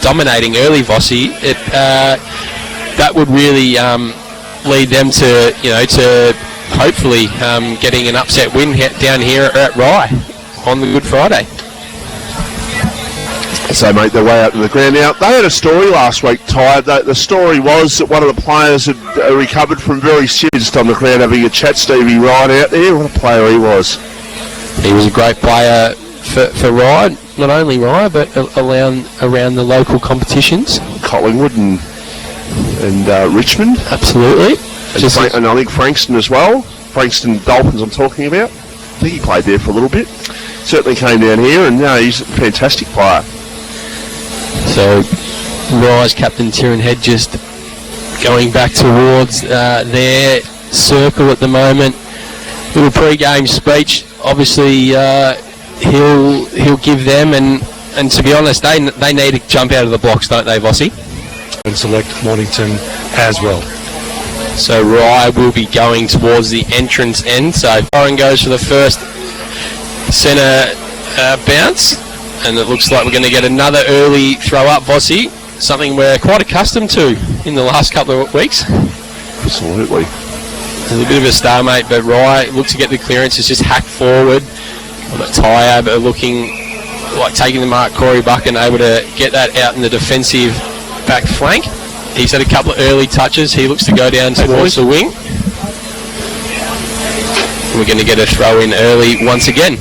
Dominating early, Vossi, that would really lead them to, to hopefully getting an upset win down here at Rye on the Good Friday. As they make their way out to the ground. Now, they had a story last week, Tyabb. The story was that one of the players had recovered from very serious on the ground, having a chat. Stevie Ryan out there. What a player he was. He was a great player for Rye, not only Rye, but around the local competitions. Collingwood and Richmond. Absolutely. And I think Frankston as well. Frankston Dolphins I'm talking about. I think he played there for a little bit. Certainly came down here, and he's a fantastic player. So, Rye's captain Tyrone Head just going back towards their circle at the moment. Little pre-game speech. Obviously, he'll give them, and to be honest, they need to jump out of the blocks, don't they, Vossi? And select Mornington as well. So Rye will be going towards the entrance end. So Warren goes for the first centre bounce, and it looks like we're going to get another early throw up, Vossi, something we're quite accustomed to in the last couple of weeks. Absolutely. There's a bit of a stalemate, but Rye looks to get the clearance. It's just hacked forward. Tyabb are looking like taking the mark. Corey Buchan able to get that out in the defensive back flank. He's had a couple of early touches. He looks to go down towards the wing. We're going to get a throw in early once again.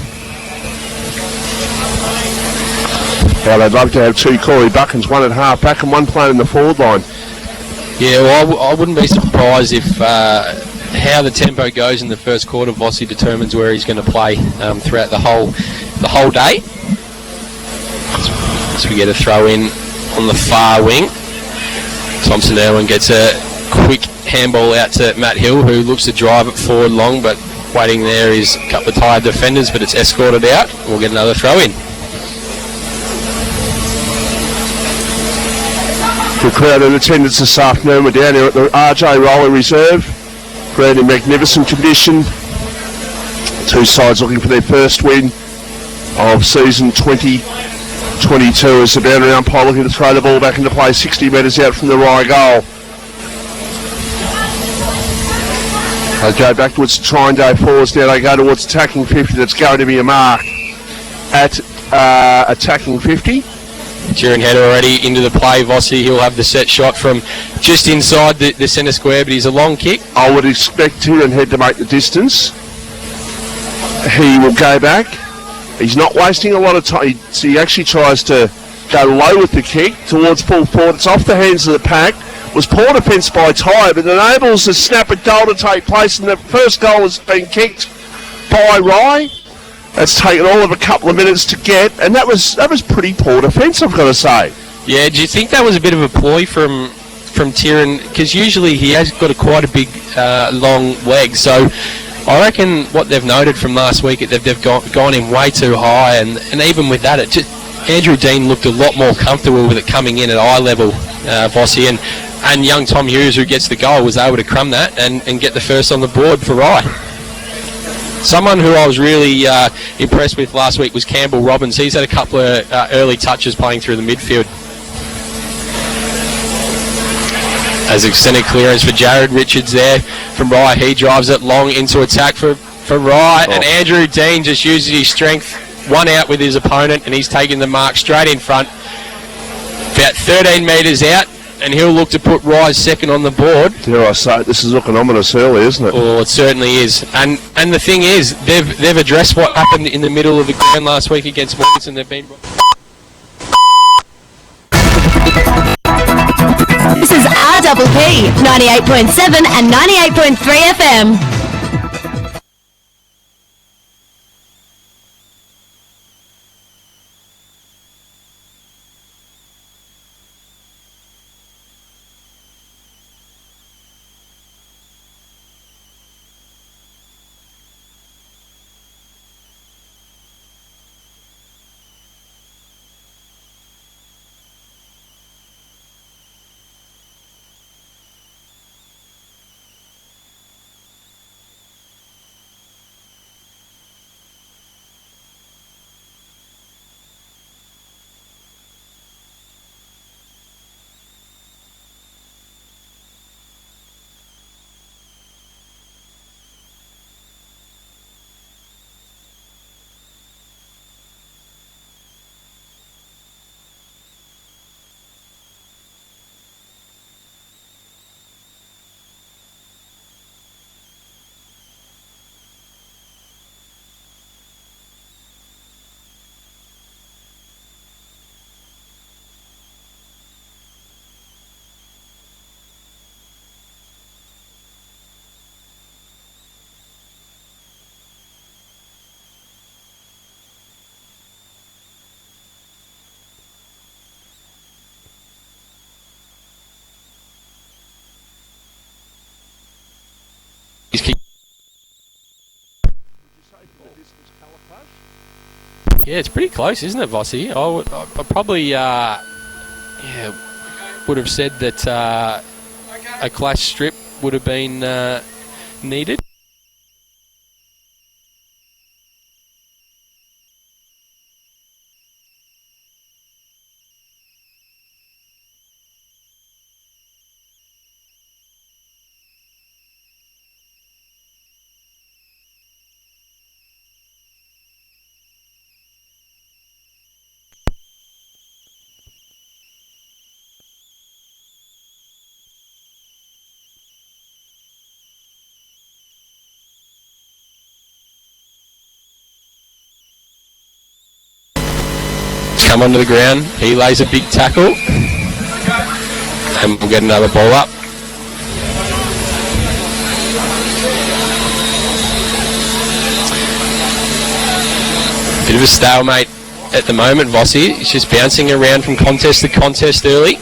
Well, they'd love to have two Corey Buchans, one at half back and one playing in the forward line. Yeah, well, I wouldn't be surprised if how the tempo goes in the first quarter, Vossi determines where he's going to play throughout the whole day. So we get a throw in on the far wing. Thompson Irwin gets a quick handball out to Matt Hill, who looks to drive it forward long, but waiting there is a couple of tired defenders, but it's escorted out. We'll get another throw in. Good crowd in attendance this afternoon. We're down here at the RJ Roller Reserve. Ground in magnificent condition. Two sides looking for their first win of season 2022 as the boundary umpire looking to throw the ball back into play 60 metres out from the Rye goal. They go back towards the try and go forwards now. They go towards attacking 50. That's going to be a mark at attacking 50. Tyrone Head already into the play. Vossi, he'll have the set shot from just inside the centre square, but he's a long kick. I would expect Tyrone Head to make the distance. He will go back. He's not wasting a lot of time. He actually tries to go low with the kick towards full forward. It's off the hands of the pack. Was poor defence by Tyabb, but enables the snap at goal to take place, and the first goal has been kicked by Rye. That's taken all of a couple of minutes to get, and that was pretty poor defence, I've got to say. Yeah, do you think that was a bit of a ploy from Tyrone? Because usually he has got quite a big, long leg. So I reckon what they've noted from last week, they've gone in way too high, and even with that, Andrew Dean looked a lot more comfortable with it coming in at eye level, Vossi, and young Tom Hughes, who gets the goal, was able to crumb that and get the first on the board for Rye. Someone who I was really impressed with last week was Campbell Robbins. He's had a couple of early touches playing through the midfield. As extended clearance for Jared Richards there from Rye. He drives it long into attack for Rye. And Andrew Dean just uses his strength, one out with his opponent, and he's taking the mark straight in front. About 13 metres out, and he'll look to put Rye's second on the board. Dare I say, this is looking ominous early, isn't it? Oh, it certainly is. And the thing is, they've addressed what happened in the middle of the ground last week against Mornington. They've been... This is RPP 98.7 and 98.3 FM. Yeah, it's pretty close, isn't it, Vossi? I probably would have said that a clash strip would have been needed. Come onto the ground, he lays a big tackle, and we'll get another ball up. Bit of a stalemate at the moment, Vossi. He's just bouncing around from contest to contest early.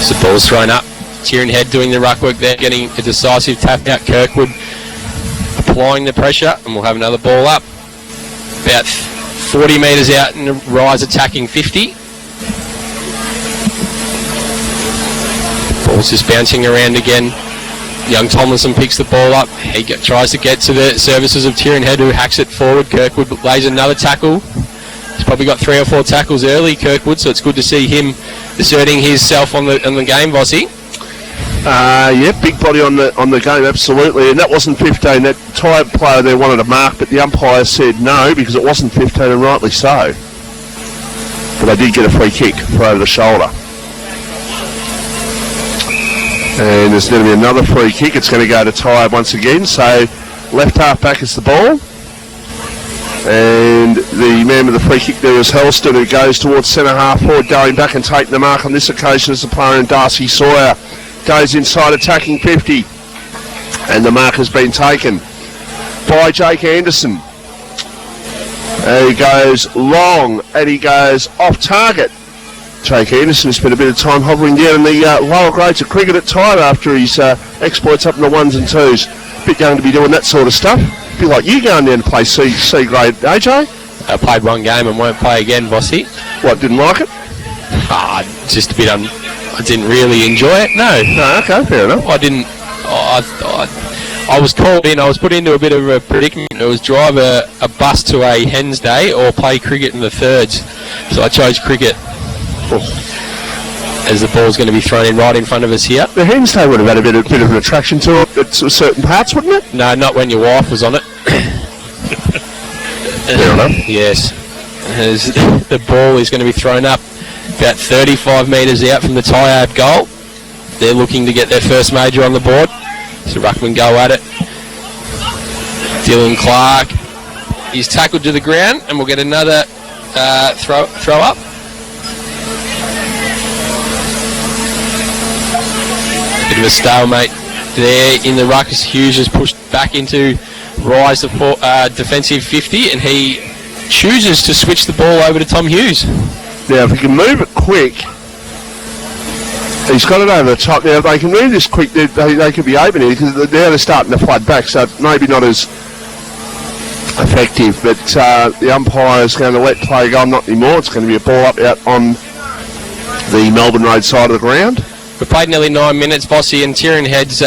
So the ball's thrown up. Tieran Head doing the ruck work there, getting a decisive tap out. Kirkwood applying the pressure, and we'll have another ball up. About 40 metres out, and Rise attacking 50. Ball's just bouncing around again. Young Tomlinson picks the ball up. He tries to get to the services of Tieran Head, who hacks it forward. Kirkwood lays another tackle. He's probably got 3 or 4 tackles early, Kirkwood, so it's good to see him asserting himself on the game, Vossi. Yeah, big body on the game, absolutely. And that wasn't 15. That Tyabb player there wanted a mark, but the umpire said no because it wasn't 15, and rightly so. But they did get a free kick for over the shoulder. And there's going to be another free kick. It's going to go to Tyabb once again. So left half back is the ball. And the man with the free kick there is Helston, who goes towards centre half forward, going back and taking the mark on this occasion as the player in Darcy Sawyer. Goes inside attacking 50, and the mark has been taken by Jake Anderson. He goes long and he goes off target. Jake Anderson spent a bit of time hovering down in the lower grades of cricket at Tyabb after his exploits up in the 1s and 2s. Bit going to be doing that sort of stuff. Be like you going down to play C grade, AJ? I played one game and won't play again, Vossi. What, didn't like it? Just a bit I didn't really enjoy it. No, okay, fair enough. I didn't. I was called in. I was put into a bit of a predicament. It was drive a bus to a Hens Day or play cricket in the thirds. So I chose cricket. As the ball's going to be thrown in right in front of us here. The Hens Day would have had a bit of an attraction to it at certain parts, wouldn't it? No, not when your wife was on it. Fair enough. Yes. As the ball is going to be thrown up about 35 metres out from the Tyabb goal. They're looking to get their first major on the board. So Ruckman go at it. Dylan Clark. He's tackled to the ground, and we'll get another throw up. Bit of a stalemate there in the ruck as Hughes is pushed back into Rise defensive 50, and he chooses to switch the ball over to Tom Hughes. Now, if he can move it quick, he's got it over the top. Now, if they can move this quick, they could be open here because now they're starting to flood back, so maybe not as effective. But the umpire is going to let play go on, not anymore. It's going to be a ball up out on the Melbourne Road side of the ground. We've played nearly 9 minutes, Vossi, and Tieran Head's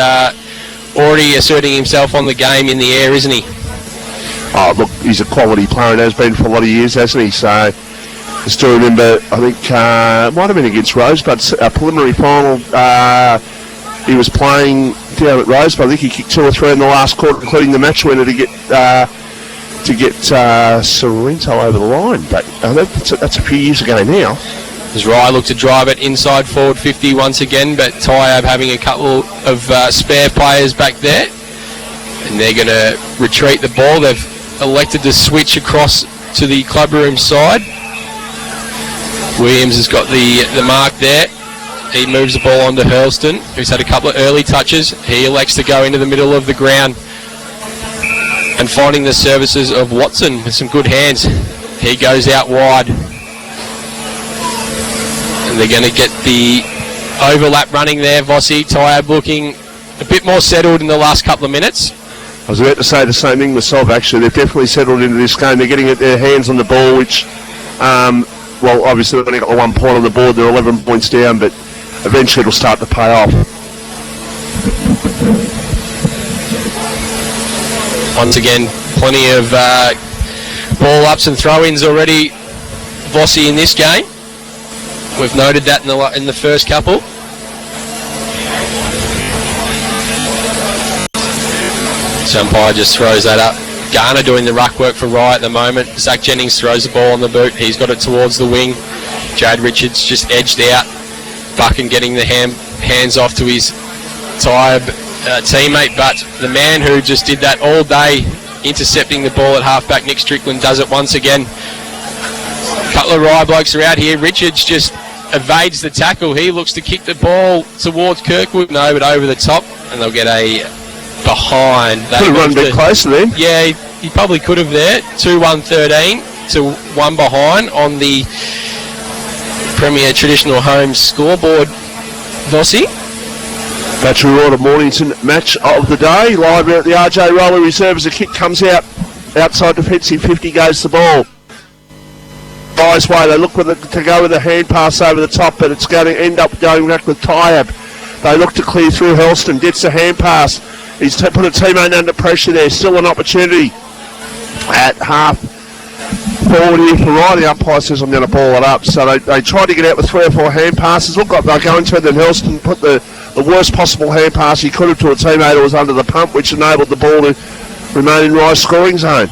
already asserting himself on the game in the air, isn't he? Oh, look, he's a quality player and has been for a lot of years, hasn't he? So I still remember, I think it might have been against Rosebud, a preliminary final. He was playing down at Rosebud. I think he kicked 2 or 3 in the last quarter, including the match winner to get Sorrento over the line. But that's a few years ago now. As Rye looked to drive it inside forward 50 once again, but Tyabb having a couple of spare players back there, and they're going to retreat the ball. They've elected to switch across to the clubroom side. Williams has got the mark there. He moves the ball onto Hurlston, who's had a couple of early touches. He elects to go into the middle of the ground and finding the services of Watson with some good hands. He goes out wide. And they're going to get the overlap running there. Vossi, Tyabb looking a bit more settled in the last couple of minutes. I was about to say the same thing myself, actually. They've definitely settled into this game. They're getting their hands on the ball, which, well, obviously they've only got 1 point on the board. They're 11 points down, but eventually it'll start to pay off. Once again, plenty of ball ups and throw-ins already. Vossi in this game. We've noted that in the first couple. So umpire just throws that up. Garner doing the ruck work for Rye at the moment. Zach Jennings throws the ball on the boot. He's got it towards the wing. Jade Richards just edged out. Buchan getting the hands off to his Tyabb teammate, but the man who just did that all day, intercepting the ball at halfback, Nick Strickland, does it once again. A couple of Rye blokes are out here. Richards just evades the tackle. He looks to kick the ball towards Kirkwood. No, but over the top, and they'll get a behind. Could have run a bit closer then. Yeah, he probably could have there. 2-1-13 to 1 behind on the Premier Traditional Homes scoreboard. Vossi. Battery Order Mornington match of the day. Live out at the RJ Roller Reserve as the kick comes out. Outside defensive 50 goes the ball. Nice way. They look to go with a hand pass over the top, but it's going to end up going back with Tyabb. They look to clear through. Helston gets the hand pass. He's put a teammate under pressure there. Still an opportunity at half forward here for Rye. The umpire says I'm going to ball it up. So they tried to get out with 3 or 4 hand passes. Looked like they're going to it. Then Helston put the worst possible hand pass he could have to a teammate who was under the pump, which enabled the ball to remain in Rye's scoring zone.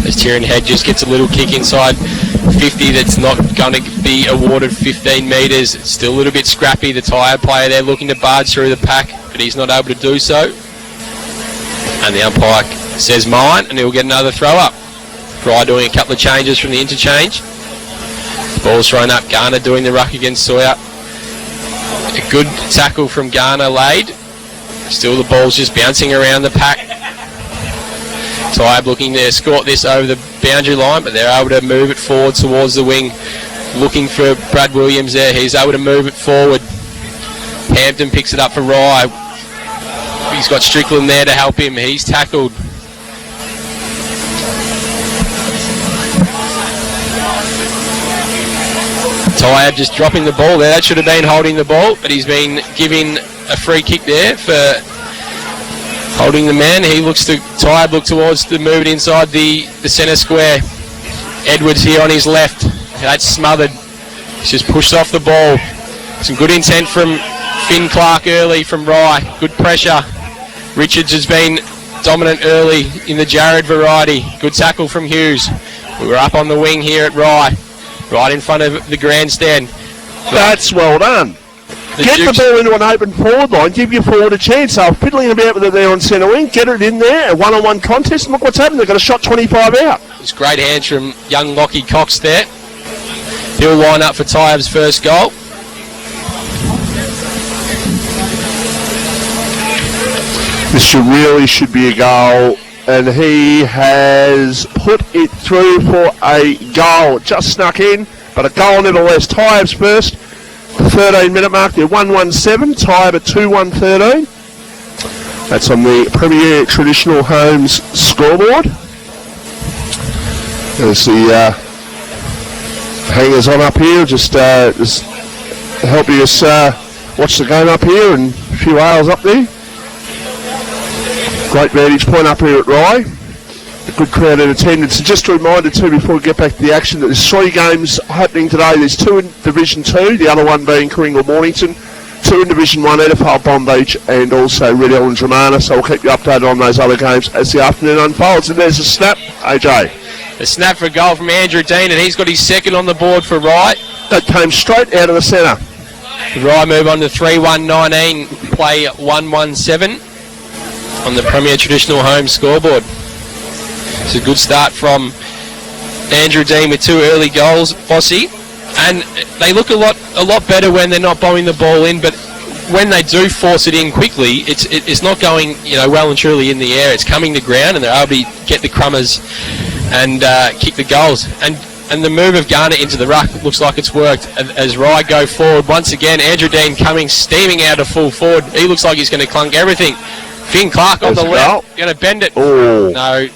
As Tieran Head just gets a little kick inside 50 that's not going to be awarded 15 metres. It's still a little bit scrappy. The Tyabb player there looking to barge through the pack, but he's not able to do so. And the umpire says mine, and he'll get another throw up. Fry doing a couple of changes from the interchange. The ball's thrown up. Garner doing the ruck against Sawyer. A good tackle from Garner laid. Still the ball's just bouncing around the pack. Tyabb looking to escort this over the boundary line, but they're able to move it forward towards the wing. Looking for Brad Williams there. He's able to move it forward. Hampton picks it up for Rye. He's got Strickland there to help him. He's tackled. Tyabb just dropping the ball there. That should have been holding the ball, but he's been given a free kick there for holding the man. Tyabb look towards the move it inside the centre square. Edwards here on his left. That's smothered. He's just pushed off the ball. Some good intent from Finn Clark early from Rye. Good pressure. Richards has been dominant early in the Jared variety. Good tackle from Hughes. We were up on the wing here at Rye. Right in front of the grandstand. That's well done. Get the ball into an open forward line, give your forward a chance. They're fiddling about with it there on centre wing, get it in there, a one-on-one contest, and look what's happened. They've got a shot 25 out. It's great hands from young Lockie Cox there. He'll line up for Tyabb's first goal. This should be a goal, and he has put it through for a goal. It just snuck in, but a goal nevertheless. Tyabb's first. 13-minute mark there, 1-1-7. Tyabb at 2-1-13. That's on the Premier Traditional Homes scoreboard. There's the hangers on up here, just helping us watch the game up here, and a few ales up there. Great vantage point up here at Rye. A good crowd in attendance. And just a reminder too, before we get back to the action, that there's 3 games happening today. There's 2 in Division 2, the other one being Coringa Mornington, 2 in Division 1, Edifal Bomb Beach, and also Red Hill and Dramana. So we'll keep you updated on those other games as the afternoon unfolds. And there's a snap, AJ. A snap for a goal from Andrew Dean, and he's got his second on the board for Rye. That came straight out of the centre. Rye move on to 3-1-19, play 1-1-7 on the Premier Traditional Homes scoreboard. It's a good start from Andrew Dean with 2 early goals, Vossi, and they look a lot better when they're not bowling the ball in, but when they do force it in quickly, it's not going well and truly in the air. It's coming to ground, and they're able to get the crummers and kick the goals. And and the move of Garner into the ruck looks like it's worked as Rye go forward. Once again, Andrew Dean coming steaming out of full forward. He looks like he's going to clunk everything. Finn Clark on the left, going to bend it. Oh. No,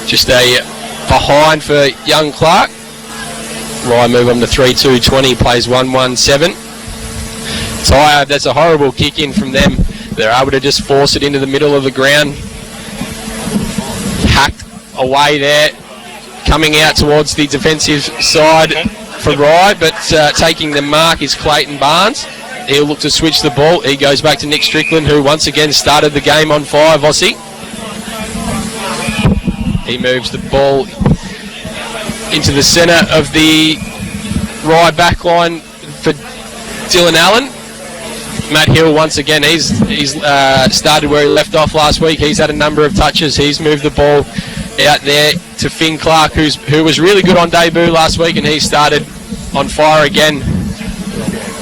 just a behind for young Clark. Rye move on to 3-2-20, plays 1-1-7. Tyabb, that's a horrible kick in from them. They're able to just force it into the middle of the ground. Hacked away there, coming out towards the defensive side for Rye, but taking the mark is Clayton Barnes. He'll look to switch the ball. He goes back to Nick Strickland, who once again started the game on fire, Vossi. He moves the ball into the centre of the Rye backline for Dylan Allen. Matt Hill once again, he's started where he left off last week. He's had a number of touches. He's moved the ball out there to Finn Clark, who was really good on debut last week, and he started on fire again.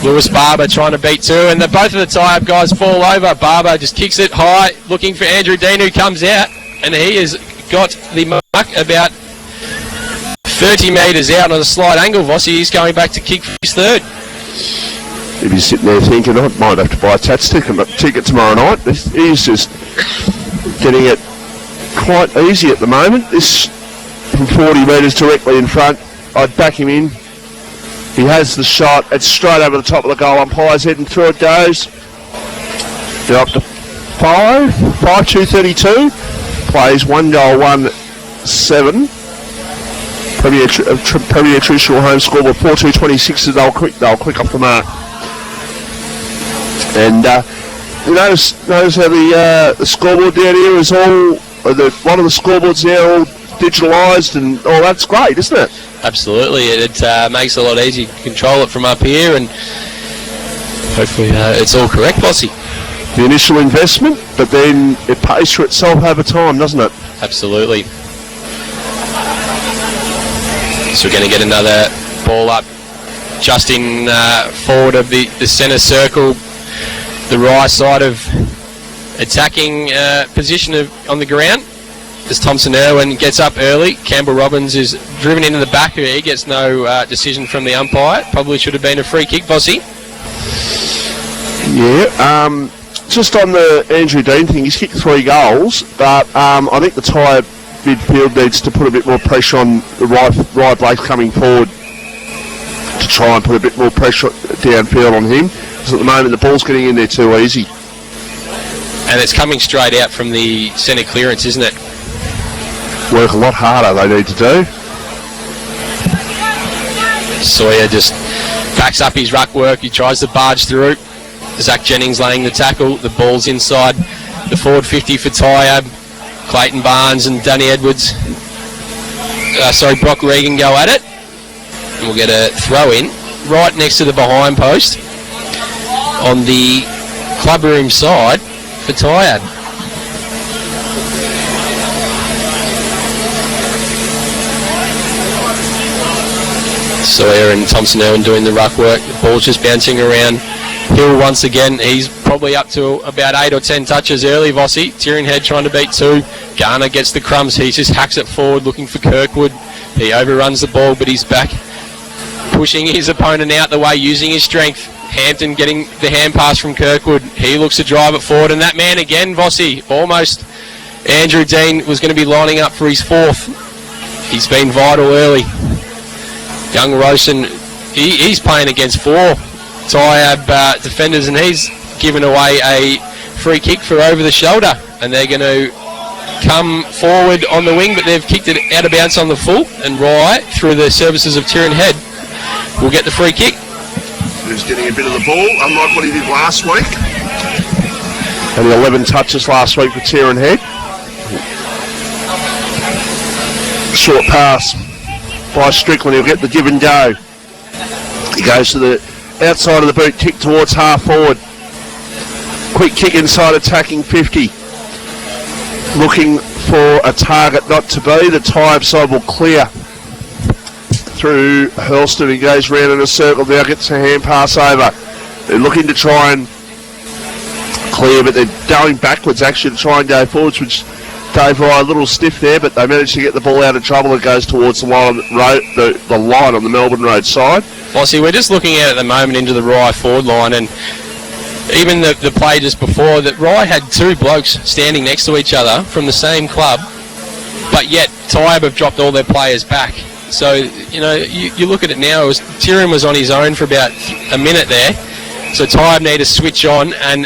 Lewis Barber trying to beat two, and both of the Tyabb guys fall over. Barber just kicks it high, looking for Andrew Dean, who comes out, and he has got the mark about 30 metres out on a slight angle. Vossi, he's going back to kick for his third. If you're sitting there thinking, I might have to buy a Tats ticket tomorrow night, he's just getting it quite easy at the moment. This from 40 metres directly in front. I'd back him in. He has the shot. It's straight over the top of the goal. Umpire's heading through it goes. They're up to 5-2-32. Plays 1 goal, 1-7. Premier traditional home scoreboard 4-2-26. They'll quick off the mark. And you notice how the scoreboard down here is all one of the scoreboards now all digitalised and all. That's great, isn't it? Absolutely, it makes it a lot easier to control it from up here, and hopefully it's all correct, Bossy. The initial investment, but then it pays for itself over time, doesn't it? Absolutely. So we're going to get another ball up just in forward of the centre circle, the right side of attacking position on the ground. As Thompson Irwin gets up early, Campbell Robbins is driven into the back here. He gets no decision from the umpire. Probably should have been a free kick, Bossy. Yeah, just on the Andrew Dean thing, he's kicked 3 goals, but I think the Tyabb midfield needs to put a bit more pressure on the right Blake coming forward to try and put a bit more pressure downfield on him, because at the moment the ball's getting in there too easy. And it's coming straight out from the centre clearance, isn't it? Work a lot harder they need to do. Sawyer just backs up his ruck work. He tries to barge through. Zach Jennings laying the tackle. The ball's inside the forward 50 for Tyabb. Clayton Barnes and Danny Edwards. Brock Regan go at it. And we'll get a throw in right next to the behind post on the club room side for Tyabb. Sawyer and Thompson Irwin doing the ruck work. The ball's just bouncing around. Hill once again, he's probably up to about 8 or 10 touches early, Vossi. Tyrion Head trying to beat 2. Garner gets the crumbs. He just hacks it forward looking for Kirkwood. He overruns the ball, but he's back, pushing his opponent out the way, using his strength. Hampton getting the hand pass from Kirkwood. He looks to drive it forward, and that man again, Vossi, almost. Andrew Dean was going to be lining up for his 4th. He's been vital early. Young Rosen, he's playing against 4 Tyabb defenders, and he's given away a free kick for over the shoulder, and they're going to come forward on the wing, but they've kicked it out of bounds on the full, and Rye, through the services of Tyrion Head, will get the free kick. He's getting a bit of the ball, unlike what he did last week. Only 11 touches last week for Tyrion Head. Short pass by Strickland, he'll get the give and go. He goes to the outside of the boot, kick towards half forward. Quick kick inside attacking 50. Looking for a target not to be. The Tyabb side will clear through Hurlston. He goes round in a circle, now gets a hand pass over. They're looking to try and clear, but they're going backwards actually to try and go forwards, which Dave Rye a little stiff there, but they managed to get the ball out of trouble. It goes towards the line, the line on the Melbourne Road side. Bossy, we're just looking at the moment into the Rye forward line, and even the play just before, that Rye had two blokes standing next to each other from the same club, but yet Tyabb have dropped all their players back. So, you know, you look at it now, Tyrion was on his own for about a minute there, so Tyabb need to switch on, and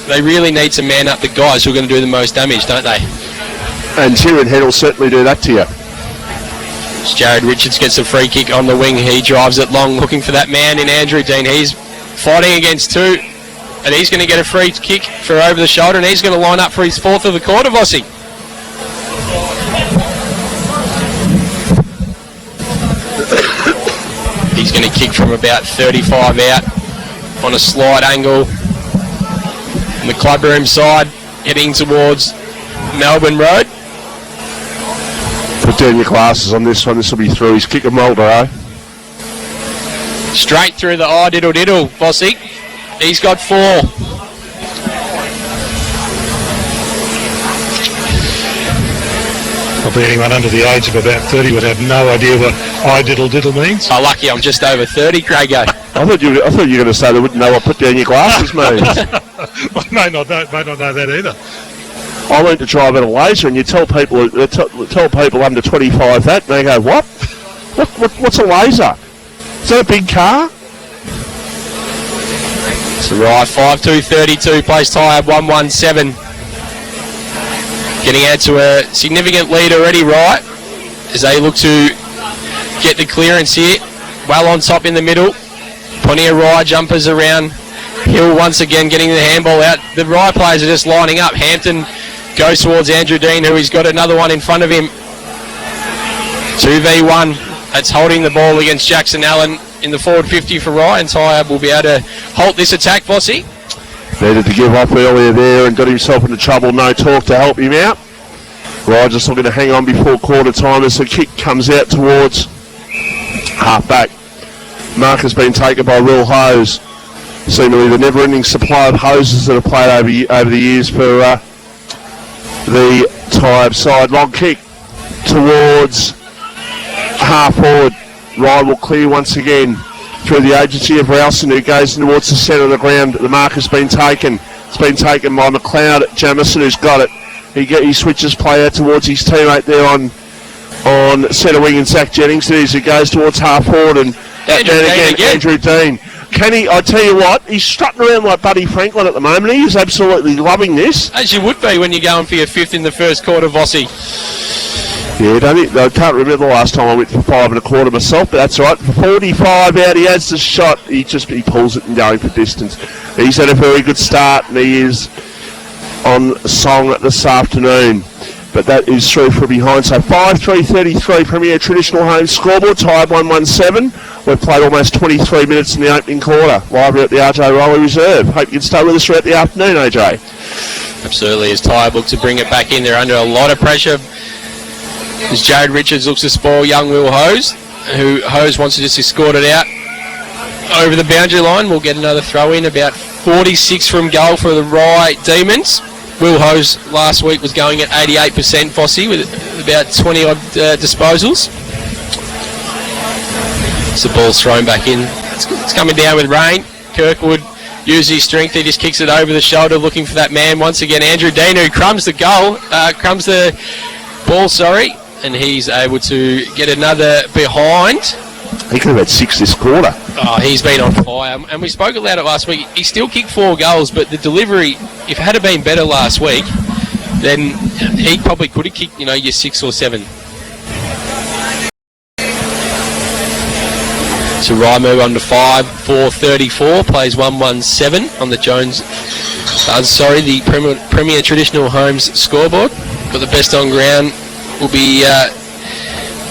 they really need to man up the guys who are going to do the most damage, don't they? And Tyrion Head will certainly do that to you. As Jared Richards gets a free kick on the wing, he drives it long, looking for that man in Andrew Dean. He's fighting against two, and he's going to get a free kick for over the shoulder, and he's going to line up for his fourth of the quarter, Vossi. He's going to kick from about 35 out on a slide angle on the clubroom side, heading towards Melbourne Road. Put down your glasses on this one. This will be through. He's kicking well, bro. Straight through the diddle diddle, Vossi. He's got four. Probably anyone under the age of about 30 would have no idea what diddle diddle means. Oh, lucky I'm just over 30, Craigo. I thought you were going to say they wouldn't know what put down your glasses means. I may not know that either. I learned to drive at a laser, and you tell people under 25 that, and they go, what? What's a laser? Is that a big car? So right, 5-2-32, plays Tyabb 1-1-7. Getting out to a significant lead already, right, as they look to get the clearance here. Well on top in the middle. Plenty of Rye jumpers around. Hill once again getting the handball out. The Rye players are just lining up. Hampton goes towards Andrew Dean, who he's got another one in front of him. 2v1. That's holding the ball against Jackson Allen in the forward 50 for Rye, and Tyabb will be able to halt this attack, Vossi. Needed to give up earlier there and got himself into trouble. No talk to help him out. Rye just looking to hang on before quarter time as the kick comes out towards half back. Mark has been taken by Will Hose. Seemingly the never-ending supply of hoses that have played over the years for the Tyabb side. Long kick towards half forward. Rye will clear once again through the agency of Ralston, who goes towards the centre of the ground. The mark has been taken. It's been taken by McLeod Jamison, who's got it. He switches play out towards his teammate there on centre wing, and Zach Jennings as he goes towards half forward, and that man again, Andrew Dean. Kenny, I tell you what, he's strutting around like Buddy Franklin at the moment. He is absolutely loving this. As you would be when you're going for your fifth in the first quarter, Vossi. Yeah, I can't remember the last time I went for 5 1/4 myself, but that's right. For 45 out, he has the shot. He pulls it and going for distance. He's had a very good start, and he is on song this afternoon. But that is through from behind. So 5-3-33 Premier Traditional Home scoreboard. Tyabb 1-1-7. We've played almost 23 minutes in the opening quarter. Live at the RJ Rowley Reserve. Hope you can stay with us throughout the afternoon, AJ. Absolutely, as Tyabb look to bring it back in. They're under a lot of pressure. As Jared Richards looks to spoil young Will Hose, who Hose wants to just escort it out over the boundary line. We'll get another throw in, about 46 from goal for the Rye Demons. Will Hose last week was going at 88%, Vossi, with about 20 odd disposals. So the ball's thrown back in. It's coming down with rain. Kirkwood uses his strength. He just kicks it over the shoulder, looking for that man once again. Andrew Dean, who crumbs the ball, and he's able to get another behind. He could have had 6 this quarter. Oh, he's been on fire. And we spoke about it last week. He still kicked 4 goals, but the delivery, if it had been better last week, then he probably could have kicked, your 6 or 7. So Rye move on to 5-4-34, plays 1-1-7 on the Jones, the Premier Traditional Homes scoreboard. Got the best on ground will be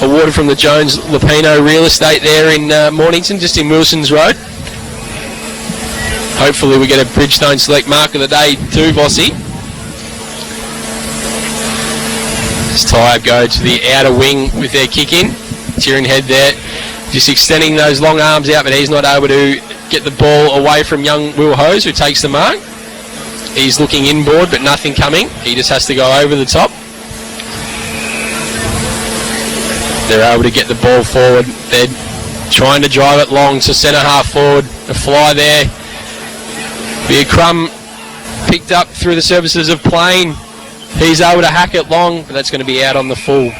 awarded from the Jones Lupino Real Estate there in Mornington, just in Wilson's Road. Hopefully we get a Bridgestone Select Mark of the Day too, Vossi. As Tyabb go to the outer wing with their kick in. Tyrion Head there, just extending those long arms out, but he's not able to get the ball away from young Will Hose, who takes the mark. He's looking inboard, but nothing coming. He just has to go over the top. They're able to get the ball forward. They're trying to drive it long to centre half forward. A fly there. Be a crumb picked up through the services of Plain. He's able to hack it long, but that's going to be out on the full.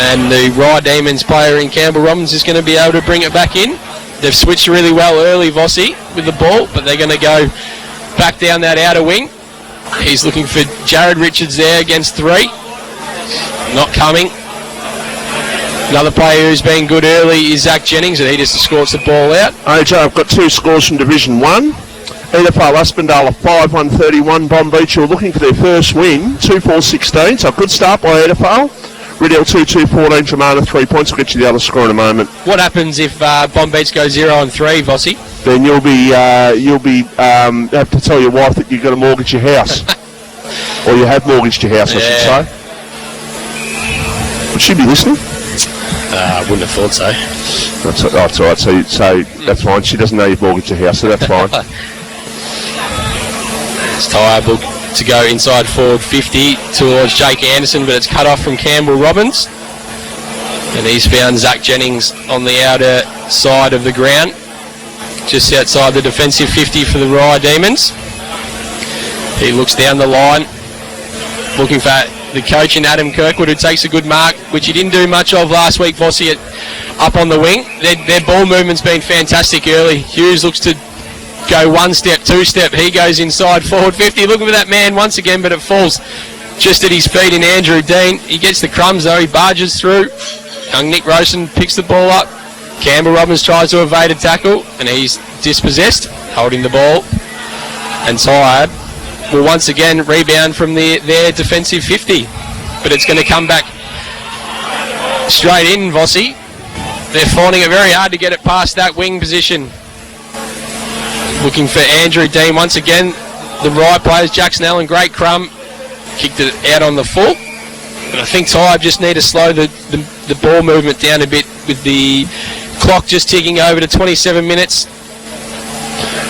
And the Rye Demons player in Campbell Robbins is going to be able to bring it back in. They've switched really well early, Vossi, with the ball, but they're going to go back down that outer wing. He's looking for Jared Richards there against 3. Not coming. Another player who's been good early is Zach Jennings, and he just escorts the ball out. AJ, I've got 2 scores from Division 1. Edifal Aspendale 5-1-31. Bomb Beach are looking for their first win, 2-4-16. So a good start by Edifal. Riddell 2-2-14. Dramana 3 points. I'll get you the other score in a moment. What happens if Bomb Beach go 0-3, Vossi? Then you'll be have to tell your wife that you've got to mortgage your house, or you have mortgaged your house, I should say. Would she be listening? I wouldn't have thought so. That's all right. So that's fine. She doesn't know you've mortgaged your house, so that's fine. It's Tyabb to go inside forward 50 towards Jake Anderson, but it's cut off from Campbell Robbins. And he's found Zach Jennings on the outer side of the ground, just outside the defensive 50 for the Rye Demons. He looks down the line, looking for the coach in Adam Kirkwood, who takes a good mark, which he didn't do much of last week, Vossi, up on the wing. Their ball movement's been fantastic early. Hughes looks to go 1 step, 2 step. He goes inside forward 50, looking for that man once again, but it falls just at his feet in Andrew Dean. He gets the crumbs though, he barges through. Young Nick Rosen picks the ball up. Campbell Robbins tries to evade a tackle, and he's dispossessed, holding the ball. And Tyabb will once again rebound from their defensive 50, but it's going to come back straight in, Vossi. They're finding it very hard to get it past that wing position. Looking for Andrew Dean once again. The right players, Jackson Allen, great crumb, kicked it out on the full. But I think Tyabb just need to slow the ball movement down a bit, with the clock just ticking over to 27 minutes.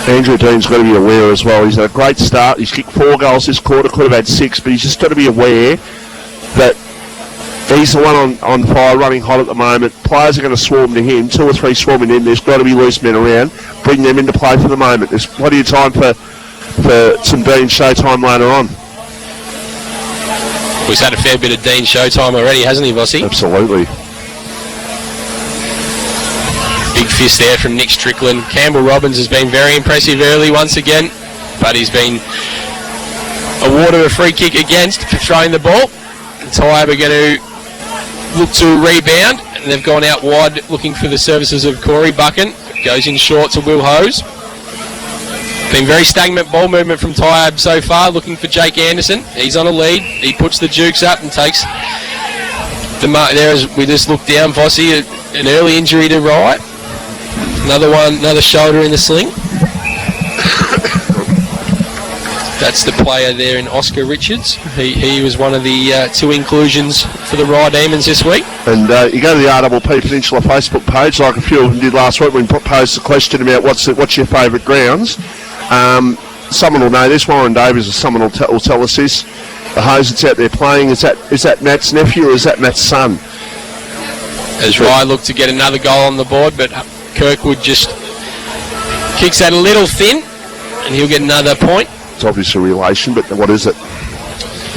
Andrew Dean's got to be aware as well. He's had a great start. He's kicked 4 goals this quarter, could have had 6, but he's just got to be aware that he's the one on fire, running hot at the moment. Players are going to swarm to him, 2 or 3 swarming in. There's got to be loose men around. Bring them into play for the moment. There's plenty of time for some Dean showtime later on. He's had a fair bit of Dean showtime already, hasn't he, Vossi? Absolutely. Big fist there from Nick Strickland. Campbell Robbins has been very impressive early once again, but he's been awarded a free kick against for throwing the ball. Tyabb are going to look to rebound, and they've gone out wide looking for the services of Corey Buchan. Goes in short to Will Hose. Been very stagnant ball movement from Tyabb so far, looking for Jake Anderson. He's on a lead. He puts the jukes up and takes the mark there as we just look down. Vossi, an early injury to Wright. Another shoulder in the sling. That's the player there in Oscar Richards. He was one of the 2 inclusions for the Rye Demons this week. And you go to the RPP Peninsula Facebook page, like a few of them did last week, when we posed the question about what's your favourite grounds. Someone will know this. Warren Davies or someone will tell us this. The hose that's out there playing, is that Matt's nephew or is that Matt's son? As Rye looked to get another goal on the board, but Kirkwood just kicks that a little thin, and he'll get another point. It's obviously a relation, but what is it?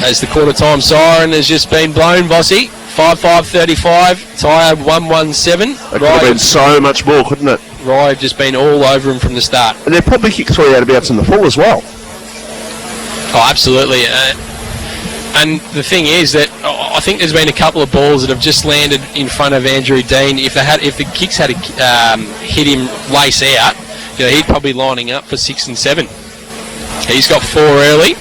As the quarter time siren has just been blown, Vossi. 5-5-35, Tyabb 1-1-7. That could have been so much more, couldn't it? Rye have just been all over him from the start. And they've probably kicked 3 out of bounds in the full as well. Oh, absolutely. And the thing is that I think there's been a couple of balls that have just landed in front of Andrew Dean. If the kicks had hit him lace out, he'd probably lining up for 6 and 7. He's got 4 early.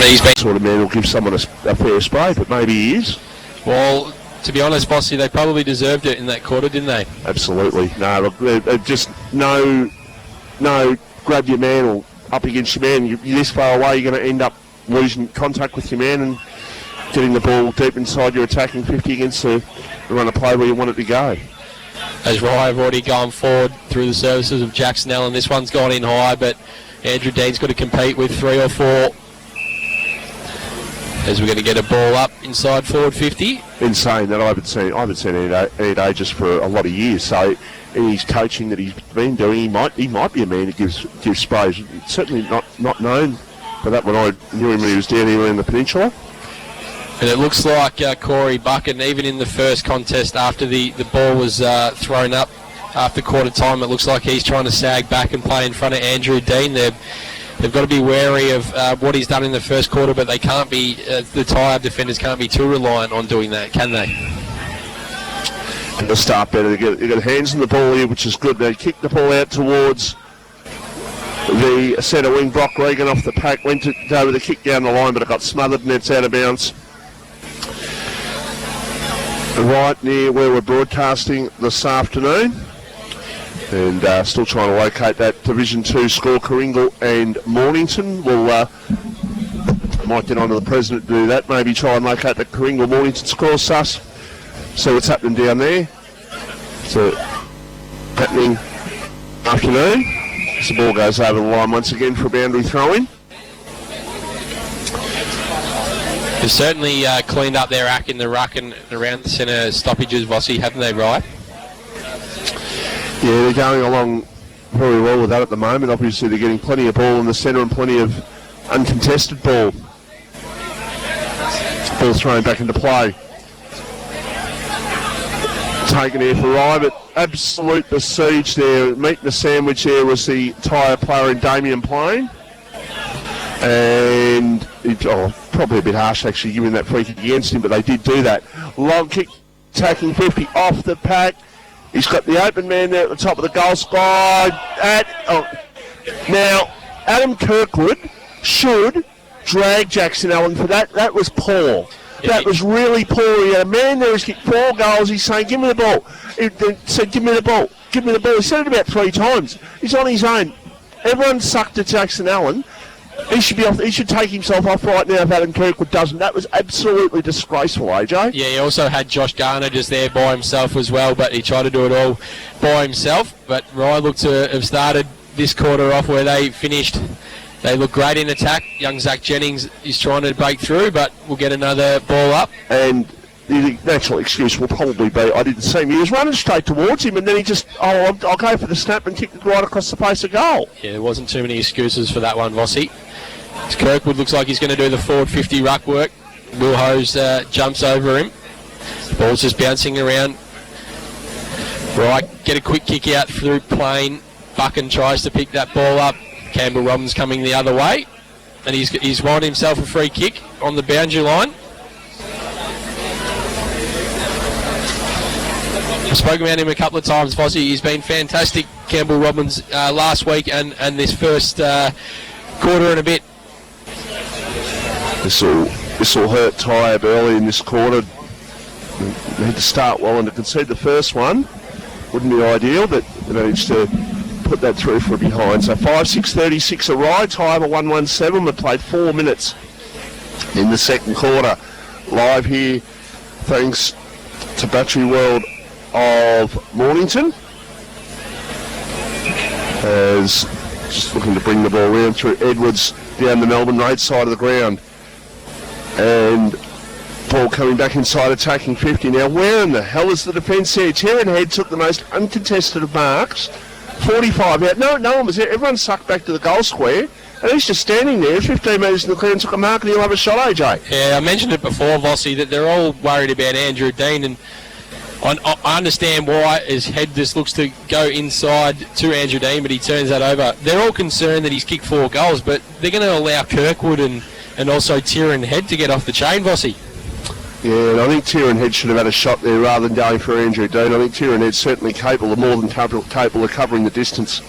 He's been sort of man will give someone a fair spray, but maybe he is. Well, to be honest, Bossy, they probably deserved it in that quarter, didn't they? Absolutely. No, look, they're just no, grab your man or up against your man. You're this far away, you're going to end up losing contact with your man and getting the ball deep inside your attacking 50 against the run of play where you want it to go. As Rye have already gone forward through the services of Jackson Allen. This one's gone in high, but Andrew Dean's got to compete with 3 or 4. As we're going to get a ball up inside forward 50. Insane that I haven't seen Ed Aegis for a lot of years. So in his coaching that he's been doing, he might be a man who gives sprays. Certainly not known for that when I knew him when he was down here in the peninsula. And it looks like Corey Buchan, even in the first contest after the ball was thrown up after quarter time, it looks like he's trying to sag back and play in front of Andrew Dean. They've got to be wary of what he's done in the first quarter, but they can't be, the Tyabb defenders can't be too reliant on doing that, can they? And they'll start better. They got hands on the ball here, which is good. They kick the ball out towards the centre wing. Brock Regan off the pack, went to go with a kick down the line, but it got smothered and it's out of bounds. Right near where we're broadcasting this afternoon. And still trying to locate that Division 2 score. Coringal and Mornington. We'll might get on to the president to do that. Maybe try and locate the Coringal Mornington score, Sus. See what's happening down there. So happening afternoon. As the ball goes over the line once again for a boundary throw-in. They've certainly cleaned up their act in the ruck and around the centre stoppages, Vossi, haven't they, right? Yeah, they're going along very well with that at the moment. Obviously, they're getting plenty of ball in the centre and plenty of uncontested ball. Ball thrown back into play. Taken here for Rye, but absolute besiege there. Meeting the sandwich there was the Tyabb player in Damien Plain. And probably a bit harsh actually giving that free kick against him, but they did do that. Long kick, taking 50 off the pack. He's got the open man there at the top of the goal squad. Now, Adam Kirkwood should drag Jackson Allen for that. That was poor. That was really poor. He had a man there who's kicked 4 goals. He's saying, give me the ball. He said, give me the ball. Give me the ball. He said it about 3 times. He's on his own. Everyone sucked at Jackson Allen. He should be off. He should take himself off right now if Adam Kirkwood doesn't. That was absolutely disgraceful, AJ. Yeah, he also had Josh Garner just there by himself as well, but he tried to do it all by himself. But Rye looked to have started this quarter off where they finished. They look great in attack. Young Zach Jennings is trying to break through, but we'll get another ball up. And the natural excuse will probably be, I didn't see him. He was running straight towards him, and then he just, I'll go for the snap and kick it right across the face of goal. Yeah, there wasn't too many excuses for that one, Vossi. Kirkwood looks like he's going to do the forward 50 ruck work. Will Hose jumps over him. The ball's just bouncing around. Right, get a quick kick out through Plain. Buchan tries to pick that ball up. Campbell Robbins coming the other way. And he's won himself a free kick on the boundary line. I've spoken about him a couple of times, Vossi. He's been fantastic, Campbell Robbins, last week and this first quarter and a bit. This will hurt Tyabb early in this quarter. They had to start well and to concede the first one wouldn't be ideal, but they managed to put that through for a behind. So 5-6-36 a ride. Tyabb 1-1-7. We played 4 minutes in the second quarter. Live here, thanks to Battery World of Mornington. As just looking to bring the ball round through Edwards down the Melbourne Road side of the ground. And ball coming back inside, attacking 50. Now, where in the hell is the defence here? Terran Head took the most uncontested of marks. 45 out. No one was there. Everyone sucked back to the goal square. And he's just standing there, 15 metres in the clear, and took a mark, and he'll have a shot, AJ. Yeah, I mentioned it before, Vossi, that they're all worried about Andrew Dean, and I understand why his head just looks to go inside to Andrew Dean, but he turns that over. They're all concerned that he's kicked 4 goals, but they're going to allow Kirkwood and also Tieran Head to get off the chain, Vossi. Yeah, and I think Tieran Head should have had a shot there rather than going for Andrew Dean. I think Tieran Head's certainly more than capable of covering the distance.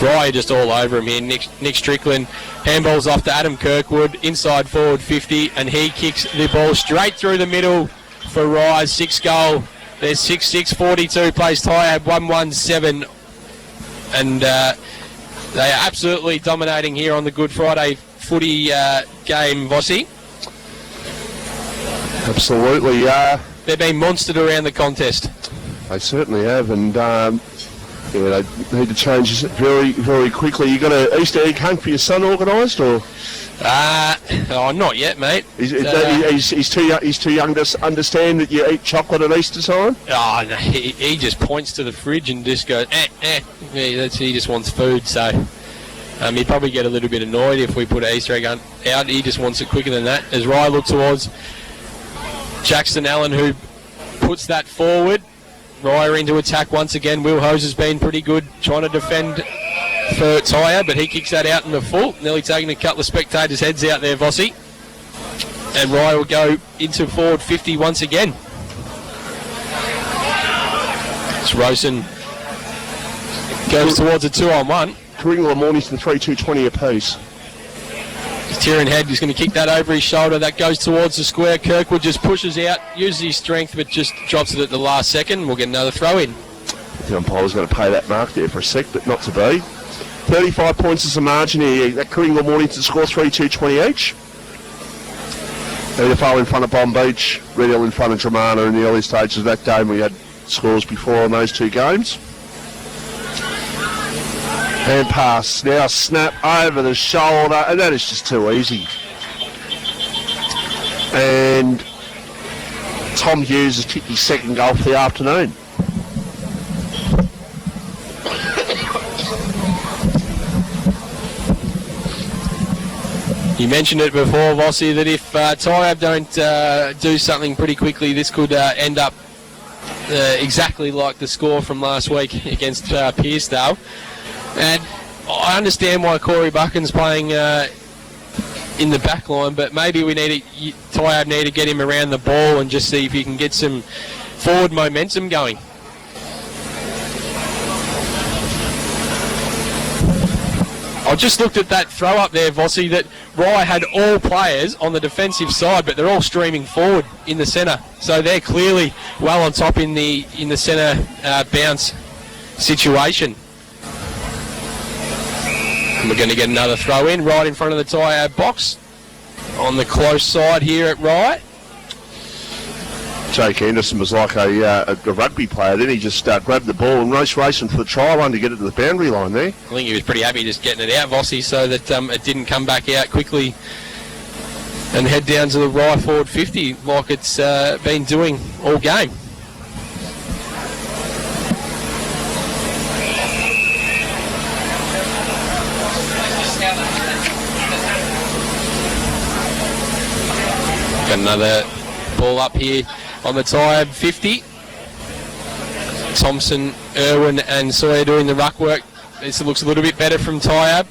Rye just all over him here. Nick Strickland handballs off to Adam Kirkwood, inside forward 50, and he kicks the ball straight through the middle for Rye's 6th goal. There's 6-6-42, plays Tyabb 1-1-7, and they are absolutely dominating here on the Good Friday footy game, Vossi. Absolutely, They've been monstered around the contest. They certainly have, and Yeah, they need to change this very, very quickly. You got an Easter egg hunt for your son organised, or? Not yet, mate. He's too young to understand that you eat chocolate at Easter time. Oh, no, he just points to the fridge and just goes, Yeah, he just wants food. So he'd probably get a little bit annoyed if we put an Easter egg out. He just wants it quicker than that. As Rye looks towards Jackson Allen, who puts that forward. Rye into attack once again. Will Hose has been pretty good trying to defend for Tyabb, but he kicks that out in the full, nearly taking a couple of spectators' heads out there, Vossi. And Rye will go into forward 50 once again. It's Rosen goes towards a 2-on-1. Karinga Mornington 3-2-20 apiece. Tieran Head is going to kick that over his shoulder. That goes towards the square. Kirkwood just pushes out, uses his strength, but just drops it at the last second. We'll get another throw in. The umpire was going to pay that mark there for a sec, but not to be. 35 points is the margin here. That Karinga Mornington score 3-2-20 each. MPNFL in front of Bomb Beach, Red Hill in front of Dramana in the early stages of that game. We had scores before on those two games. Hand pass, now snap over the shoulder, and that is just too easy. And Tom Hughes has kicked his second goal for the afternoon. You mentioned it before, Vossi, that if Tyabb don't do something pretty quickly, this could end up exactly like the score from last week against Pearcedale. And I understand why Corey Buchan's playing in the back line, but maybe Tyabb need to get him around the ball and just see if he can get some forward momentum going. I just looked at that throw up there, Vossi, that Rye had all players on the defensive side, but they're all streaming forward in the centre. So they're clearly well on top in the centre bounce situation. And we're going to get another throw in right in front of the Tyabb box on the close side here at Rye. Jake Anderson was like a rugby player. Then he just grabbed the ball and racing for the try line to get it to the boundary line there. I think he was pretty happy just getting it out, Vossi, so that it didn't come back out quickly and head down to the Rye forward 50 like it's been doing all game. Got another ball up here on the Tyabb 50. Thompson, Irwin and Sawyer doing the ruck work. This looks a little bit better from Tyabb.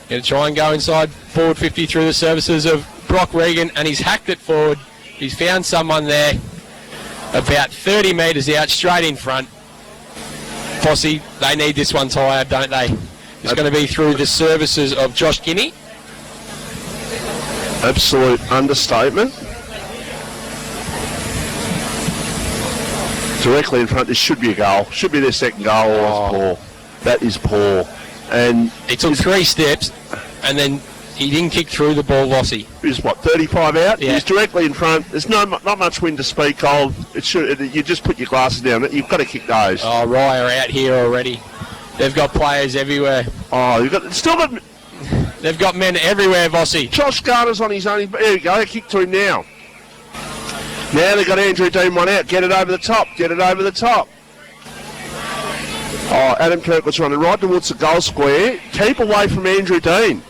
Going to try and go inside forward 50 through the services of Brock Regan, and he's hacked it forward. He's found someone there about 30 metres out, straight in front. Fossey, they need this one, Tyabb, don't they? It's going to be through the services of Josh Guinea. Absolute understatement. Directly in front, this should be a goal. Should be their second goal. Oh, poor. That is poor. And he took 3 steps and then he didn't kick through the ball, Vossi. He's what, 35 out? Yeah. He's directly in front. There's not much wind to speak of. You just put your glasses down. You've got to kick those. Oh, Rye are out here already. They've got players everywhere. Oh, They've got men everywhere, Vossi. Josh Garner's on his own. There we go. They kick to him now. Now they've got Andrew Dean one out. Get it over the top. Get it over the top. Oh, Adam Kirkwood's running right towards the goal square. Keep away from Andrew Dean.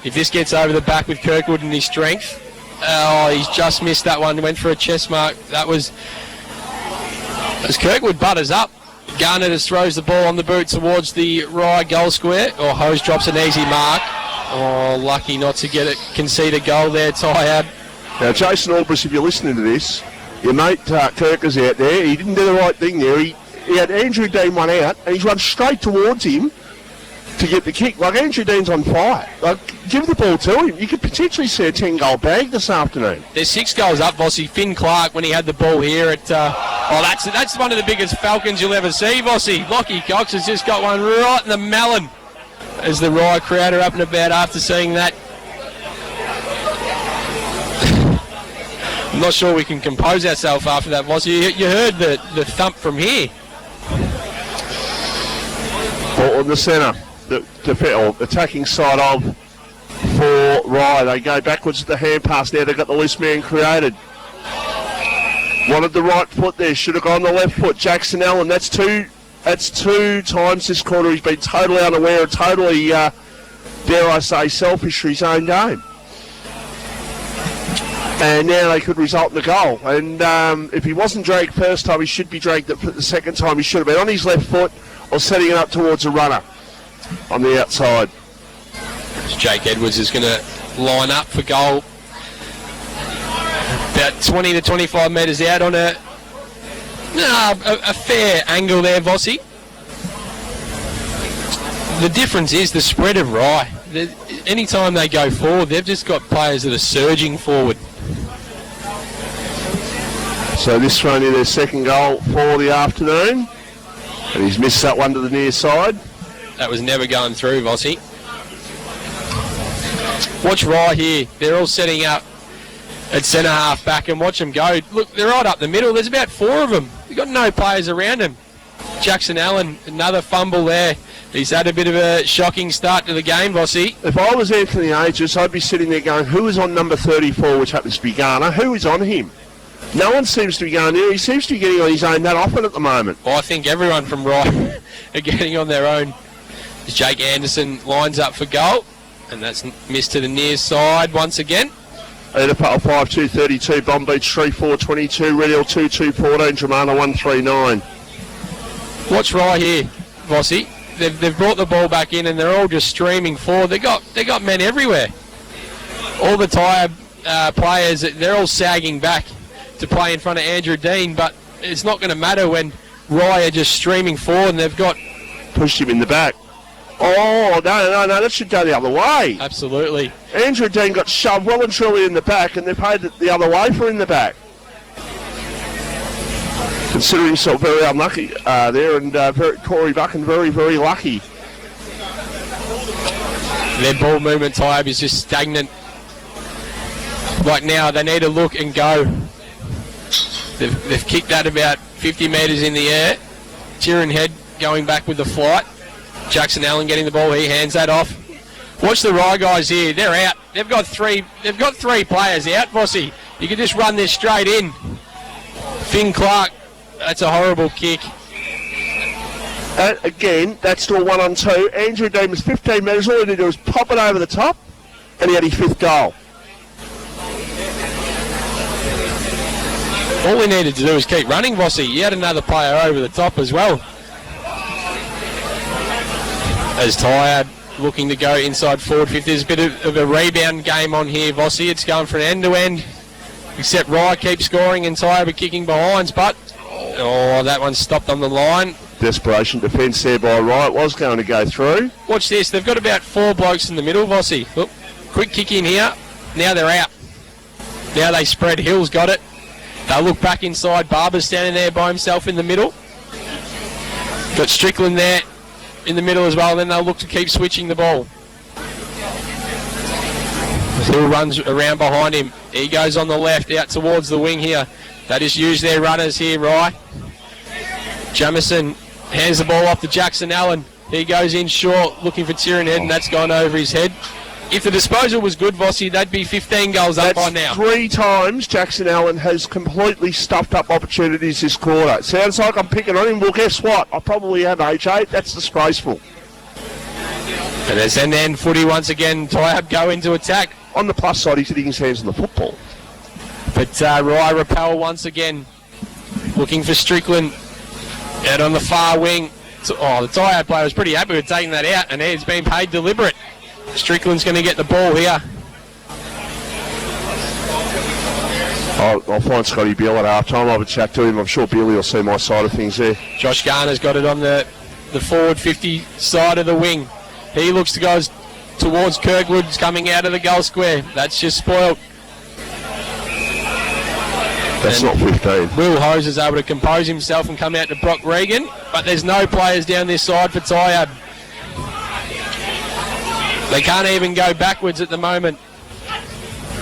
If this gets over the back with Kirkwood and his strength. Oh, he's just missed that one. Went for a chest mark. That was... As Kirkwood butters up, Garner just throws the ball on the boot towards the Rye goal square. Or Hose drops an easy mark. Oh, lucky not to get it. Concede a goal there, Tyabb. Now, Jason Albris, if you're listening to this, your mate Kirk is out there. He didn't do the right thing there. He had Andrew Dean one out, and he's run straight towards him to get the kick. Like, Andrew Dean's on fire. Like, give the ball to him. You could potentially see a 10-goal bag this afternoon. There's 6 goals up, Vossi. Finn Clark, when he had the ball here at... that's one of the biggest Falcons you'll ever see, Vossi. Lockie Cox has just got one right in the melon as the Rye crowd are up and about after seeing that. I'm not sure we can compose ourselves after that, Vossi. You heard the thump from here. Ball in the centre. The attacking side of for Rye. They go backwards with the hand pass. Now they've got the loose man created. Wanted the right foot there. Should have gone the left foot. Jackson Allen. That's two times this quarter he's been totally unaware and totally, dare I say, selfish for his own game. And now they could result in the goal. And if he wasn't dragged first time, he should be dragged the second time. He should have been on his left foot or setting it up towards a runner on the outside. Jake Edwards is going to line up for goal. About 20 to 25 metres out on a fair angle there, Vossi. The difference is the spread of Rye. Anytime they go forward, they've just got players that are surging forward. So this one in their second goal for the afternoon. And he's missed that one to the near side. That was never going through, Vossi. Watch Rye here. They're all setting up at centre half back and watch them go. Look, they're right up the middle. There's about 4 of them. They've got no players around them. Jackson Allen, another fumble there. He's had a bit of a shocking start to the game, Vossi. If I was Anthony Aegis, I'd be sitting there going, who is on number 34, which happens to be Garner? Who is on him? No one seems to be going there. He seems to be getting on his own that often at the moment. Well, I think everyone from Rye are getting on their own. Jake Anderson lines up for goal, and that's missed to the near side once again. Edipal 5-2-32, Bomb Beach 3-4-22, Red Hill 2-2-14, Dramana 1-3-9. Watch Rye here, Vossi. They've brought the ball back in and they're all just streaming forward. They got men everywhere. All the Tyabb players, they're all sagging back to play in front of Andrew Dean, but it's not going to matter when Rye are just streaming forward and they've got... Pushed him in the back. Oh, no, that should go the other way. Absolutely. Andrew Dean got shoved well and truly in the back, and they've paid it the other way for in the back. Considering himself very unlucky there, and Corey Buchan very, very lucky. Their ball movement, Tyabb, is just stagnant. Right now, they need to look and go. They've kicked that about 50 metres in the air. Tieran Head going back with the flight. Jackson Allen getting the ball. He hands that off. Watch the Rye guys here. They're out. They've got three players out, Vossi. You can just run this straight in. Finn Clark. That's a horrible kick. Again, that's still 1-on-2. Andrew Dean was 15 metres. All he did was pop it over the top, and he had his 5th goal. All we needed to do is keep running, Vossi. You had another player over the top as well. As Tyabb looking to go inside forward 50. There's a bit of a rebound game on here, Vossi. It's going from end to end, except Rye keeps scoring and Tyabb are kicking behinds, but that one stopped on the line. Desperation defence there by Rye. It was going to go through. Watch this. They've got about 4 blokes in the middle, Vossi. Look, quick kick in here. Now they're out. Now they spread. Hill's got it. They'll look back inside. Barber's standing there by himself in the middle. Got Strickland there in the middle as well. Then they'll look to keep switching the ball. Hill runs around behind him. He goes on the left out towards the wing here. They just use their runners here, Rye. Jamison hands the ball off to Jackson Allen. He goes in short looking for Tieran Head, and that's gone over his head. If the disposal was good, Vossi, they'd be 15 goals up by now. 3 times Jackson Allen has completely stuffed up opportunities this quarter. It sounds like I'm picking on him. Well, guess what? I probably am, AJ. That's disgraceful. And as an end footy once again, Tyabb go into attack. On the plus side, he's hitting his hands on the football. But Rye repel once again. Looking for Strickland out on the far wing. The Tyabb player was pretty happy with taking that out, and he's been paid deliberate. Strickland's going to get the ball here. I'll find Scotty Beale at half time. I'll have a chat to him. I'm sure Beale will see my side of things there. Josh Garner's got it on the forward 50 side of the wing. He looks to go towards Kirkwood's coming out of the goal square. That's just spoiled. That's not 15. Will Hose is able to compose himself and come out to Brock Regan, but there's no players down this side for Tyabb. They can't even go backwards at the moment.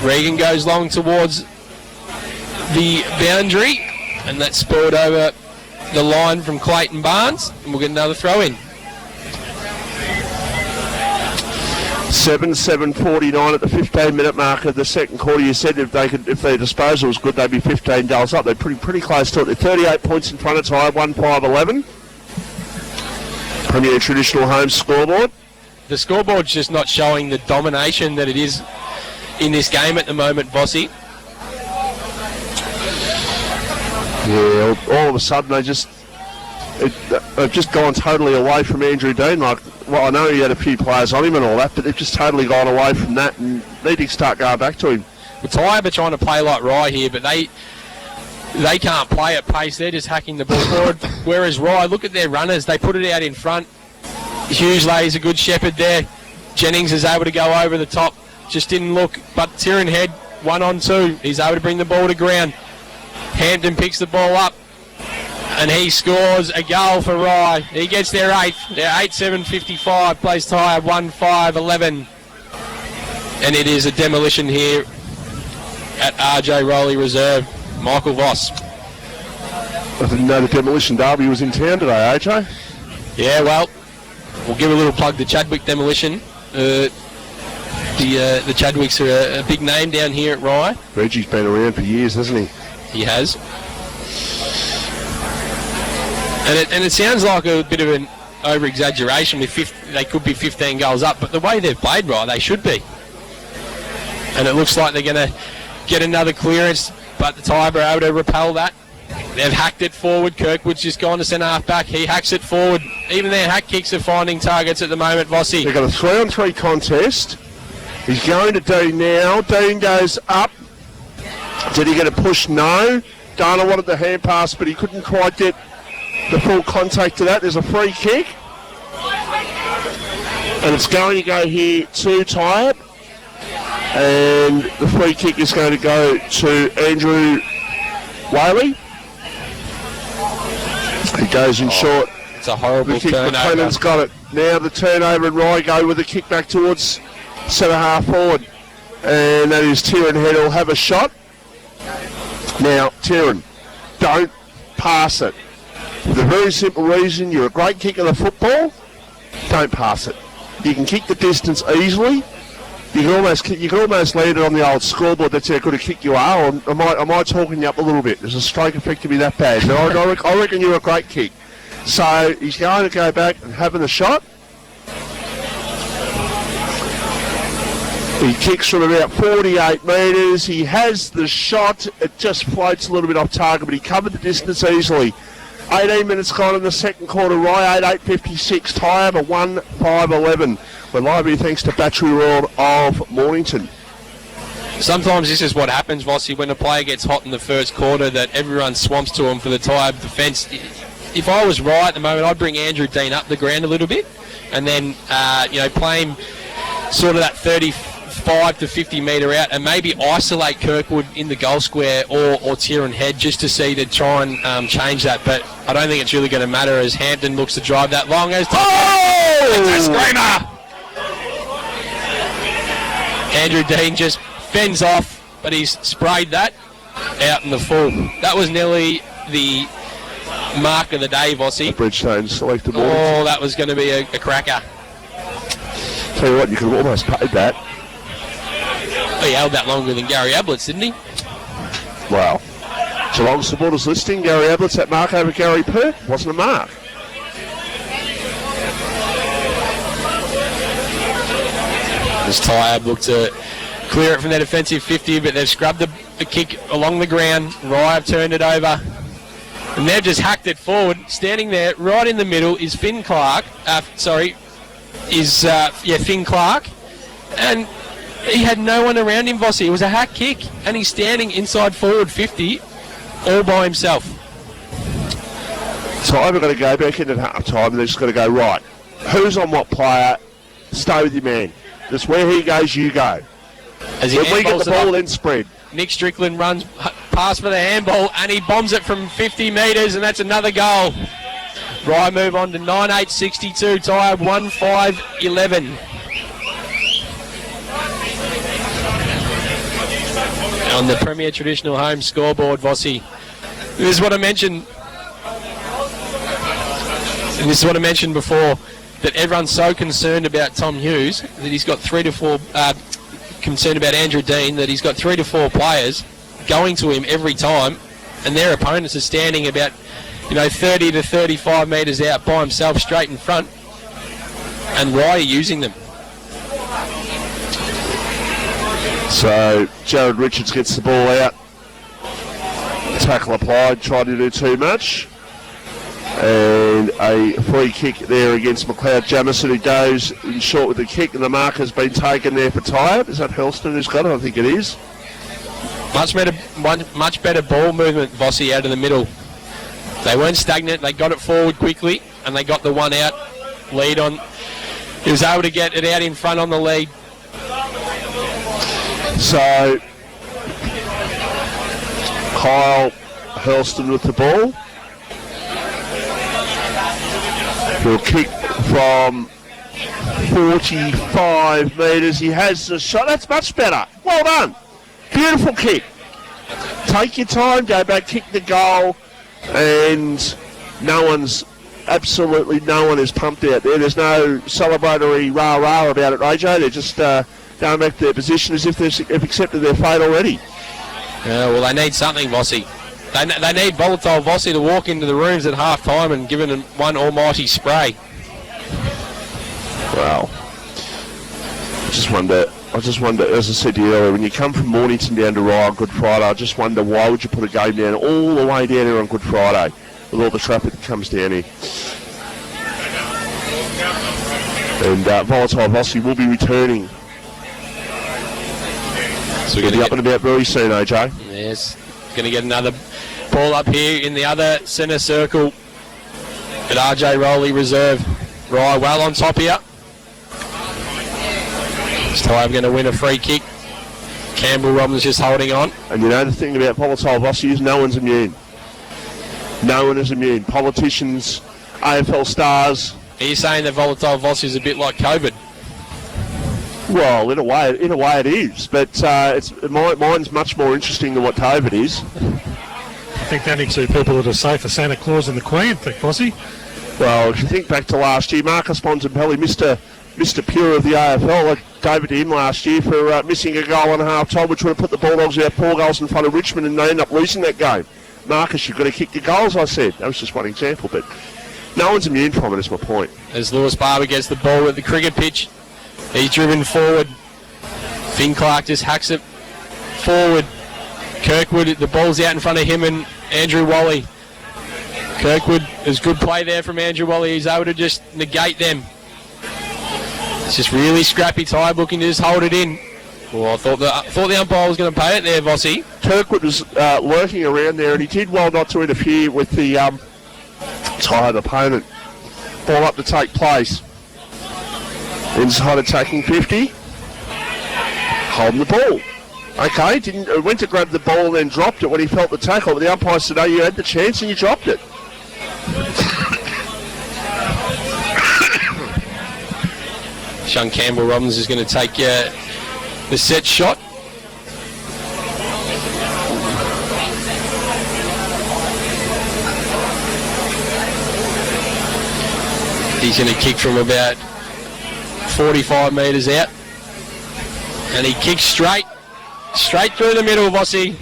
Regan goes long towards the boundary, and that's spilled over the line from Clayton Barnes, and we'll get another throw in. 7:49 at the 15-minute mark of the second quarter. You said if their disposal was good, they'd be 15 goals up. They're pretty close to it. They're 38 points in front of Tyabb, 1-5-11. Premier Traditional Home scoreboard. The scoreboard's just not showing the domination that it is in this game at the moment, Vossi. Yeah, all of a sudden they've just gone totally away from Andrew Dean. Like, well, I know he had a few players on him and all that, but they've just totally gone away from that and need to start going back to him. Well, Tyabb are trying to play like Rye here, but they can't play at pace. They're just hacking the ball forward. Whereas Rye, look at their runners. They put it out in front. Hughes lays a good shepherd there. Jennings is able to go over the top. Just didn't look. But Tyrone Head, 1-on-2. He's able to bring the ball to ground. Hampton picks the ball up. And he scores a goal for Rye. He gets their 8th. They're 8-7-55. Plays Tyabb 1-5-11. And it is a demolition here at RJ Rowley Reserve. Michael Voss. I didn't know the demolition derby was in town today, AJ. Yeah, well, we'll give a little plug to Chadwick Demolition. The Chadwicks are a big name down here at Rye. Reggie's been around for years, hasn't he? He has. And it sounds like a bit of an over-exaggeration. They could be 15 goals up, but the way they've played, Rye, they should be. And it looks like they're going to get another clearance, but the Tyabb are able to repel that. They've hacked it forward. Kirkwood's just gone to centre-half back. He hacks it forward. Even their hack kicks are finding targets at the moment, Vossi. They've got a 3-on-3 contest. He's going to Dean now. Dean goes up. Did he get a push? No. Dana wanted the hand pass, but he couldn't quite get the full contact to that. There's a free kick. And it's going to go here to Tyabb. And the free kick is going to go to Andrew Whaley. He goes in short. It's a horrible turnover. McLennan's got it. Now the turnover, and Rye go with the kick back towards centre half forward. And that is Tyrone Head will have a shot. Now, Tyrone, don't pass it. For the very simple reason, you're a great kicker of the football, don't pass it. You can kick the distance easily. You can almost land it on the old scoreboard. That's how good a kick you are. Or am I talking you up a little bit? Does a stroke affect to be that bad? No, I reckon you're a great kick. So he's going to go back and having a shot. He kicks from about 48 metres. He has the shot. It just floats a little bit off target, but he covered the distance easily. 18 minutes gone in the second quarter. Rye 8-8-56. Tyabb a 1-5-11. We're live here thanks to Battery World of Mornington. Sometimes this is what happens, Vossi, when a player gets hot in the first quarter, that everyone swamps to him for the Tyabb defence. If I was Rye at the moment, I'd bring Andrew Dean up the ground a little bit and then play him sort of that 35 to 50 metre out and maybe isolate Kirkwood in the goal square or Tyrone Head just to try and change that. But I don't think it's really going to matter as Hampton looks to drive that long. It's a screamer! Andrew Dean just fends off, but he's sprayed that out in the full. That was nearly the mark of the day, Vossi. Bridgestone selected ball. Oh, that was going to be a cracker. Tell you what, you could have almost paid that. He held that longer than Gary Ablett, didn't he? Well, Geelong supporters listing, Gary Ablett's that mark over Gary Perk. Wasn't a mark. As Tyabb looked to clear it from their defensive 50, but they've scrubbed the kick along the ground. Rye have turned it over. And they've just hacked it forward. Standing there right in the middle is Finn Clark. Finn Clark. And he had no one around him, Vossi. It was a hack kick. And he's standing inside forward 50 all by himself. So I've got to go back in at half time and they've just got to go, right, who's on what player? Stay with your man. That's where he goes, you go. As when we get the ball, then spread. Nick Strickland runs past for the handball and he bombs it from 50 metres and that's another goal. Rye move on to 9-8-62. Tyabb 1-5-11. On the Premier Traditional Home scoreboard, Vossi. This is what I mentioned. And this is what I mentioned before. that everyone's so concerned about Tom Hughes that he's got 3 to 4 concerned about Andrew Dean that he's got 3 to 4 players going to him every time, and their opponents are standing about 30 to 35 metres out by himself straight in front. And why are you using them? So Jared Richards gets the ball out. Tackle applied, tried to do too much. And a free kick there against McLeod Jamison, who goes in short with the kick, and the mark has been taken there for Tyabb. Is that Helston who's got it? I think it is. Much better ball movement, Vossi, out of the middle. They weren't stagnant, they got it forward quickly, and they got the one out lead on. He was able to get it out in front on the lead. So Kyle Helston with the ball. He'll kick from 45 metres. He has the shot. That's much better. Well done. Beautiful kick. Take your time, go back, kick the goal, and absolutely no one is pumped out there. There's no celebratory rah-rah about it, AJ. They're just going back to their position as if they've accepted their fate already. Yeah, well, they need something, Vossi. They need Volatile Vossi to walk into the rooms at half-time and give them one almighty spray. Well, I just wonder, as I said to you earlier, when you come from Mornington down to Rye on Good Friday, I just wonder why would you put a game down all the way down here on Good Friday with all the traffic that comes down here. And Volatile Vossi will be returning. So we're going to be up and about very soon, AJ. Yes, going to get another ball up here in the other centre circle at RJ Rowley Reserve. Rye well on top here. Tyabb going to win a free kick. Campbell Robbins just holding on. And the thing about Volatile Vossi is no one's immune. No one is immune. Politicians, AFL stars. Are you saying that Volatile Vossi is a bit like COVID? Well, in a way it is, but mine's much more interesting than what COVID is. I think the only two people that are safe are Santa Claus and the Queen, Vossi. Well, if you think back to last year, Marcus Bontempelli, Mr. Pure of the AFL, I gave it to him last year for missing a goal and a half time, which would have put the Bulldogs out 4 goals in front of Richmond, and they end up losing that game. Marcus, you've got to kick your goals, I said. That was just one example, but no one's immune from it, is my point. As Lewis Barber gets the ball at the cricket pitch, he's driven forward. Finn Clark just hacks it forward. Kirkwood, the ball's out in front of him and Andrew Wally. Kirkwood, there's good play there from Andrew Wally. He's able to just negate them. It's just really scrappy. Tyabb looking to just hold it in. Well, I thought the umpire was going to pay it there, Vossi. Kirkwood was lurking around there, and he did well not to interfere with the Tyabb opponent. Ball up to take place. Inside attacking 50. Holding the ball. Okay, went to grab the ball and then dropped it when he felt the tackle, but the umpire said, no, you had the chance and you dropped it. Sean Campbell Robbins is going to take the set shot. He's going to kick from about 45 metres out. And he kicks straight through the middle, Vossi.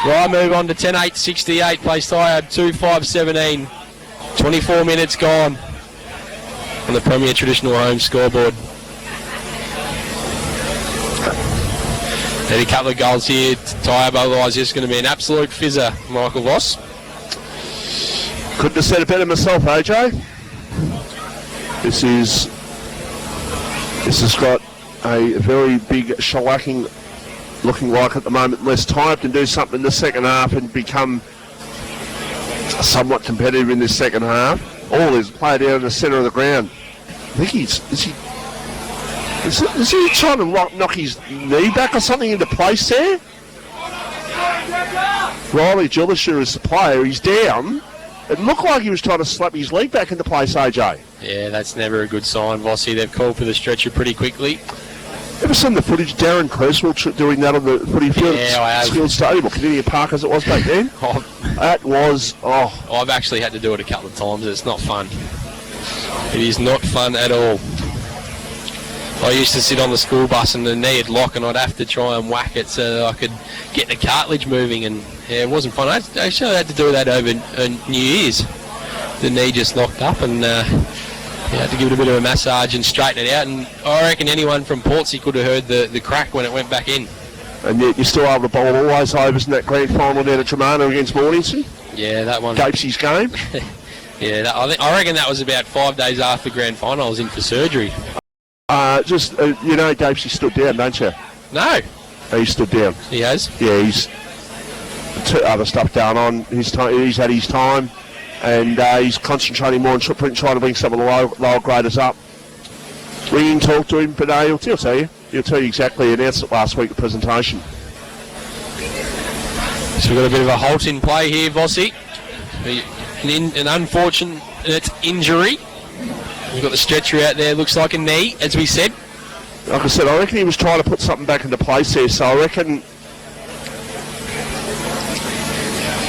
Right, move on to 10-8-68, plays Tyabb 2-5-17. 24 minutes gone on the Premier Traditional Home scoreboard. Need a couple of goals here to Tyabb, otherwise it's going to be an absolute fizzer, Michael Voss. Couldn't have said it better myself, AJ. This has got a very big shellacking looking like at the moment, unless Tyabb can do something in the second half and become somewhat competitive in this second half. All is played out in the centre of the ground. I think is he trying to knock his knee back or something into place there? Riley Gillisher is the player. He's down. It looked like he was trying to slap his leg back into place, AJ. Yeah, that's never a good sign, Vossi. They've called for the stretcher pretty quickly. Ever seen the footage Darren Creswell doing that on the footy field at Field Stadium or Canadian Park as it was back then? That was, I've actually had to do it a couple of times. It's not fun. It is not fun at all. I used to sit on the school bus and the knee would lock and I'd have to try and whack it so that I could get the cartilage moving, and yeah, it wasn't fun. I actually had to do that over New Year's. The knee just locked up and you had to give it a bit of a massage and straighten it out, and I reckon anyone from Portsea could have heard the crack when it went back in. And yet you're still able to bowl all those overs in that grand final down at Germano against Mornington. Yeah, that one. Gapesy's game. Yeah, I reckon that was about 5 days after the grand final. I was in for surgery. You know, Gapesy stood down, don't you? No. He stood down. He has? Yeah, he's other stuff going on. He's had his time, and he's concentrating more on trying to bring some of the lower graders up. Ring and talk to him, but he'll tell you. He'll tell you exactly. He announced it last week, the presentation. So we've got a bit of a halt in play here, Vossi. An unfortunate injury. We've got the stretcher out there, looks like a knee, as we said. Like I said, I reckon he was trying to put something back into place there, so I reckon...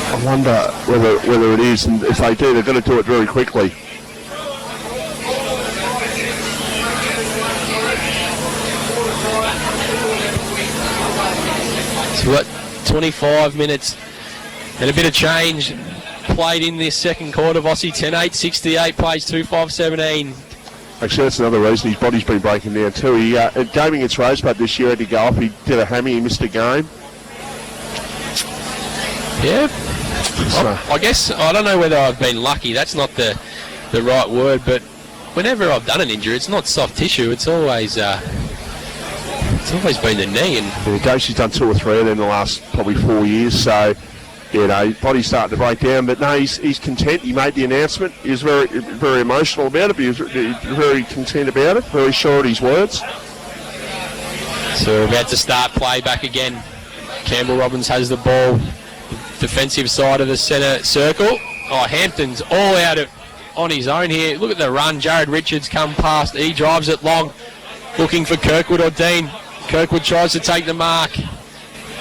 I wonder whether it is, and if they do, they're going to do it very quickly. So we've got 25 minutes and a bit of change played in this second quarter. Vossi 10-8, 68, plays 2-5-17. Actually, that's another reason his body's been breaking down too. He at game against Rosebud this year had to go off. He did a hammy, he missed a game. Yeah. I guess, I don't know whether I've been lucky. That's not the right word, but whenever I've done an injury, it's not soft tissue. It's always been the knee. And Gapesy's done 2 or 3 of them in the last probably 4 years, so... You know, his body's starting to break down, but no, he's content. He made the announcement. He was very, very emotional about it, but he was very content about it, very sure of his words. So we're about to start play back again. Campbell Robbins has the ball, defensive side of the centre circle. Oh, Hampton's all out on his own here. Look at the run. Jared Richards come past. He drives it long, looking for Kirkwood or Dean. Kirkwood tries to take the mark.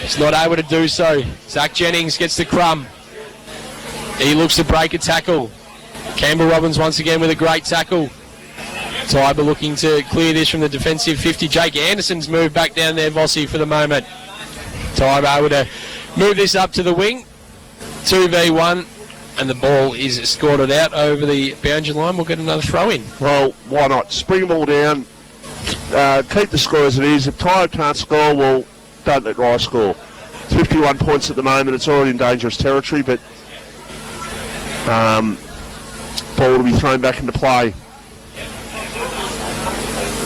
He's not able to do so. Zach Jennings gets the crumb. He looks to break a tackle. Campbell Robbins once again with a great tackle. Tyabb looking to clear this from the defensive 50. Jake Anderson's moved back down there, Vossi, for the moment. Tyabb able to move this up to the wing. 2v1, and the ball is escorted out over the boundary line. We'll get another throw in. Well, why not? Spring the ball down. Keep the score as it is. If Tyabb can't score, well, don't let Rice score. It's 51 points at the moment. It's already in dangerous territory, but ball will be thrown back into play.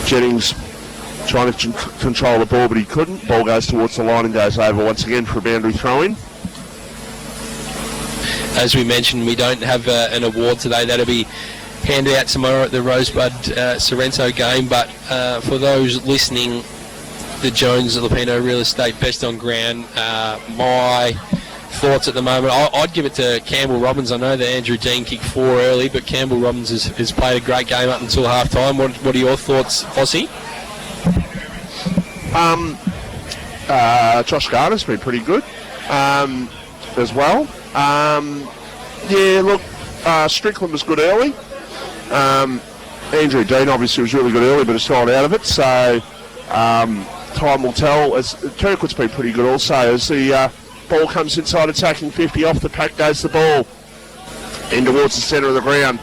Jennings trying to control the ball, but he couldn't. Ball goes towards the line and goes over once again for a boundary throw-in. As we mentioned, we don't have an award today. That'll be handed out tomorrow at the Rosebud Sorrento game, but for those listening, the Jones Lupino Real Estate Best on Ground. My thoughts at the moment, I'd give it to Campbell Robbins. I know that Andrew Dean kicked 4 early, but Campbell Robbins has played a great game up until half time. What are your thoughts, Vossi? Josh Garner's been pretty good as well. Yeah, look, Strickland was good early. Andrew Dean obviously was really good early, but has fallen out of it, so time will tell. As Kirkwood's been pretty good also. As the ball comes inside attacking 50, off the pack goes the ball in towards the centre of the ground.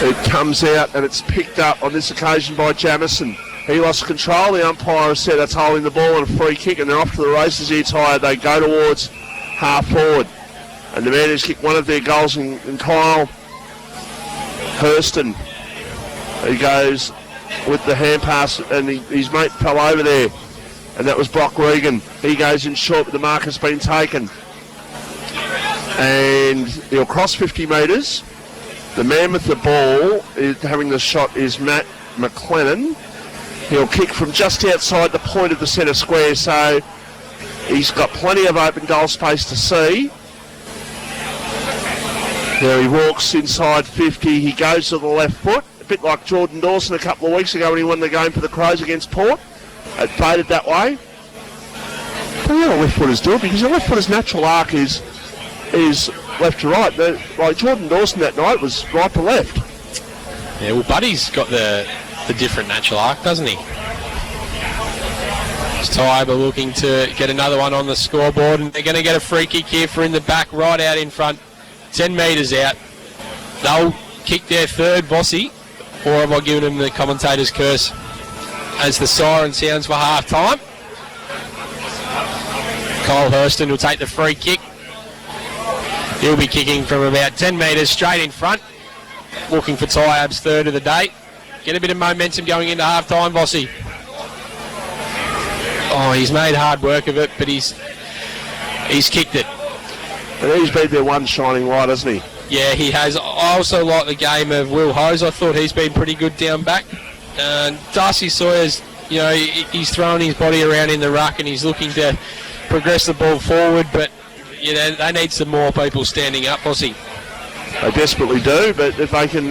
It comes out and it's picked up on this occasion by Jamison. He lost control. The umpire has said that's holding the ball and a free kick, and they're off to the races here, Tyabb. They go towards half forward, and the man who's kicked one of their goals in Kyle Hurston, he goes with the hand pass, and his mate fell over there, and that was Brock Regan. He goes in short, but the mark has been taken, and he'll cross 50 metres. The man with the ball having the shot is Matt McLennan. He'll kick from just outside the point of the centre square, so he's got plenty of open goal space to see. There he walks inside 50. He goes to the left foot, a bit like Jordan Dawson a couple of weeks ago when he won the game for the Crows against Port. It faded that way. But you know what left footers do, because the left footer's natural arc is left to right. Like Jordan Dawson that night was right to left. Yeah, well, Buddy's got the different natural arc, doesn't he? Tyabb are looking to get another one on the scoreboard, and they're going to get a free kick here for in the back, right out in front, 10 metres out. They'll kick their third, Vossi, or have I given them the commentator's curse as the siren sounds for half time? Kyle Hurston will take the free kick. He'll be kicking from about 10 metres straight in front, looking for Tyabb's third of the day. Get a bit of momentum going into half time, Vossi. Oh, he's made hard work of it, but he's kicked it. And he's been their one shining light, hasn't he? Yeah, he has. I also like the game of Will Hose. I thought he's been pretty good down back. Darcy Sawyer's, he's throwing his body around in the ruck and he's looking to progress the ball forward, but they need some more people standing up, Vossi. They desperately do, but if they can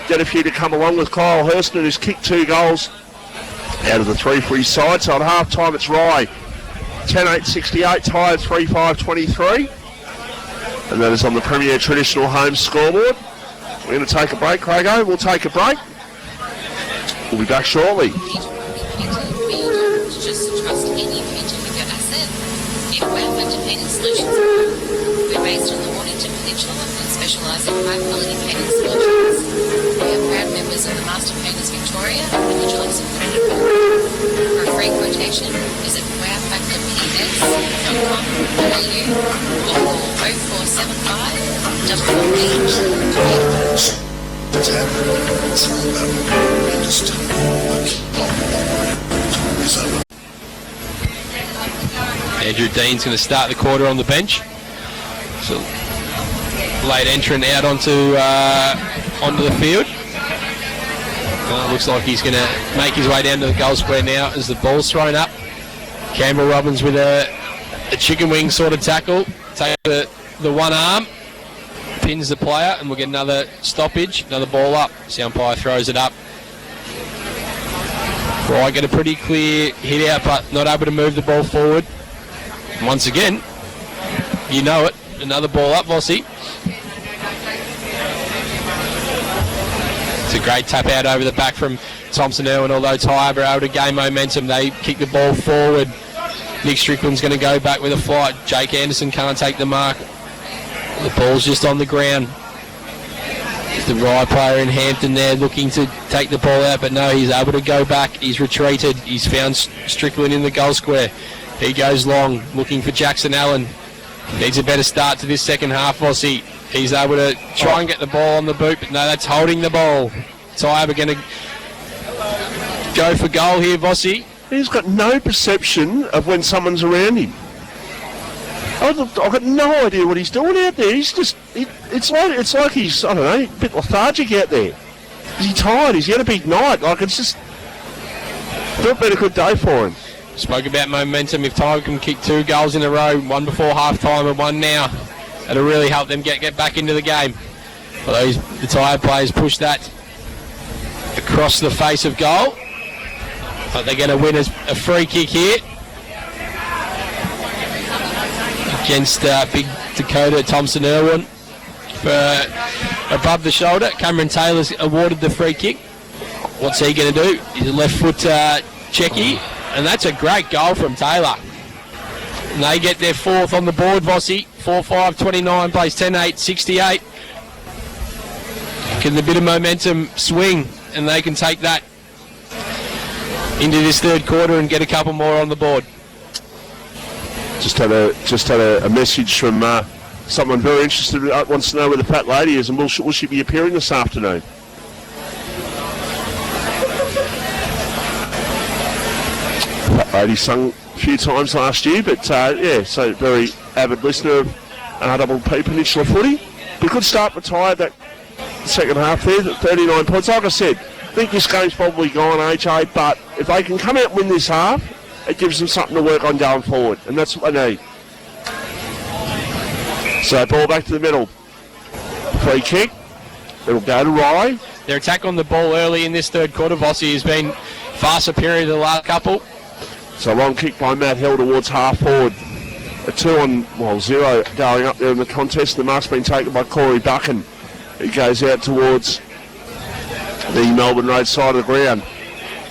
get a few to come along with Kyle Hurston, who's kicked 2 goals out of the 3 for his side. So at half time it's Rye 10-8-68, Tyabb 3-5-23, and that is on the Premier Traditional Home scoreboard. We're going to take a break, Crago. We'll take a break. We'll be back shortly. Just trust any painter with your asset. Tyabb Painting Solutions. We're based on the Mornington Peninsula and specialise in high-quality painting solutions. We are proud members of the Master Painters Victoria and the Joints of Canada. For a free quotation, visit wowfactorpx.com.au or call 0475 Andrew Dean's going to start the quarter on the bench. So late entrant out onto the field. Looks like he's going to make his way down to the goal square now as the ball's thrown up. Campbell Robbins with a chicken wing sort of tackle. Take the one arm, pins the player, and we'll get another stoppage, another ball up. The umpire throws it up. Right, get a pretty clear hit out, but not able to move the ball forward. Once again, you know it, another ball up, Vossi. It's a great tap out over the back from Thompson Irwin, although Tyabb are able to gain momentum. They kick the ball forward. Nick Strickland's going to go back with a flight. Jake Anderson can't take the mark. The ball's just on the ground. The Rye player in Hampton there looking to take the ball out, but no, he's able to go back. He's retreated. He's found Strickland in the goal square. He goes long, looking for Jackson Allen. Needs a better start to this second half, Vossi. He's able to try and get the ball on the boot, but no, that's holding the ball. Tyabb are going to go for goal here, Vossi. He's got no perception of when someone's around him. I've got no idea what he's doing out there. He's just, it's like he's, I don't know, a bit lethargic out there. Is he tired? He's had a big night. Like, it's just, felt been a good day for him. Spoke about momentum. If Tyabb can kick 2 goals in a row, one before half time and one now, that'll really help them get back into the game. Although the Tyabb players push that across the face of goal. But they're going to win a free kick here against Big Dakota Thompson Irwin for above the shoulder. Cameron Taylor's awarded the free kick. What's he going to do? He's a left foot checky, and that's a great goal from Taylor. And they get their 4th on the board, Vossi. 4-5-29 plays 10-8-68. Can the bit of momentum swing, and they can take that into this third quarter and get a couple more on the board. Just had a message from someone very interested, wants to know where the fat lady is, and will she be appearing this afternoon? Fat lady sung a few times last year, but yeah, so very avid listener of RDP Peninsula footy. But good start for Tyabb that second half there, 39 points. Like I said, I think this game's probably gone, AJ, but if they can come out and win this half, it gives them something to work on going forward, and that's what they need. So ball back to the middle. Free kick. It'll go to Rye. Their attack on the ball early in this third quarter, Vossi, has been far superior to the last couple. So long kick by Matt Hill towards half forward. A 2-on-0 going up there in the contest. The mark's been taken by Corey Buchan. He goes out towards the Melbourne Road side of the ground.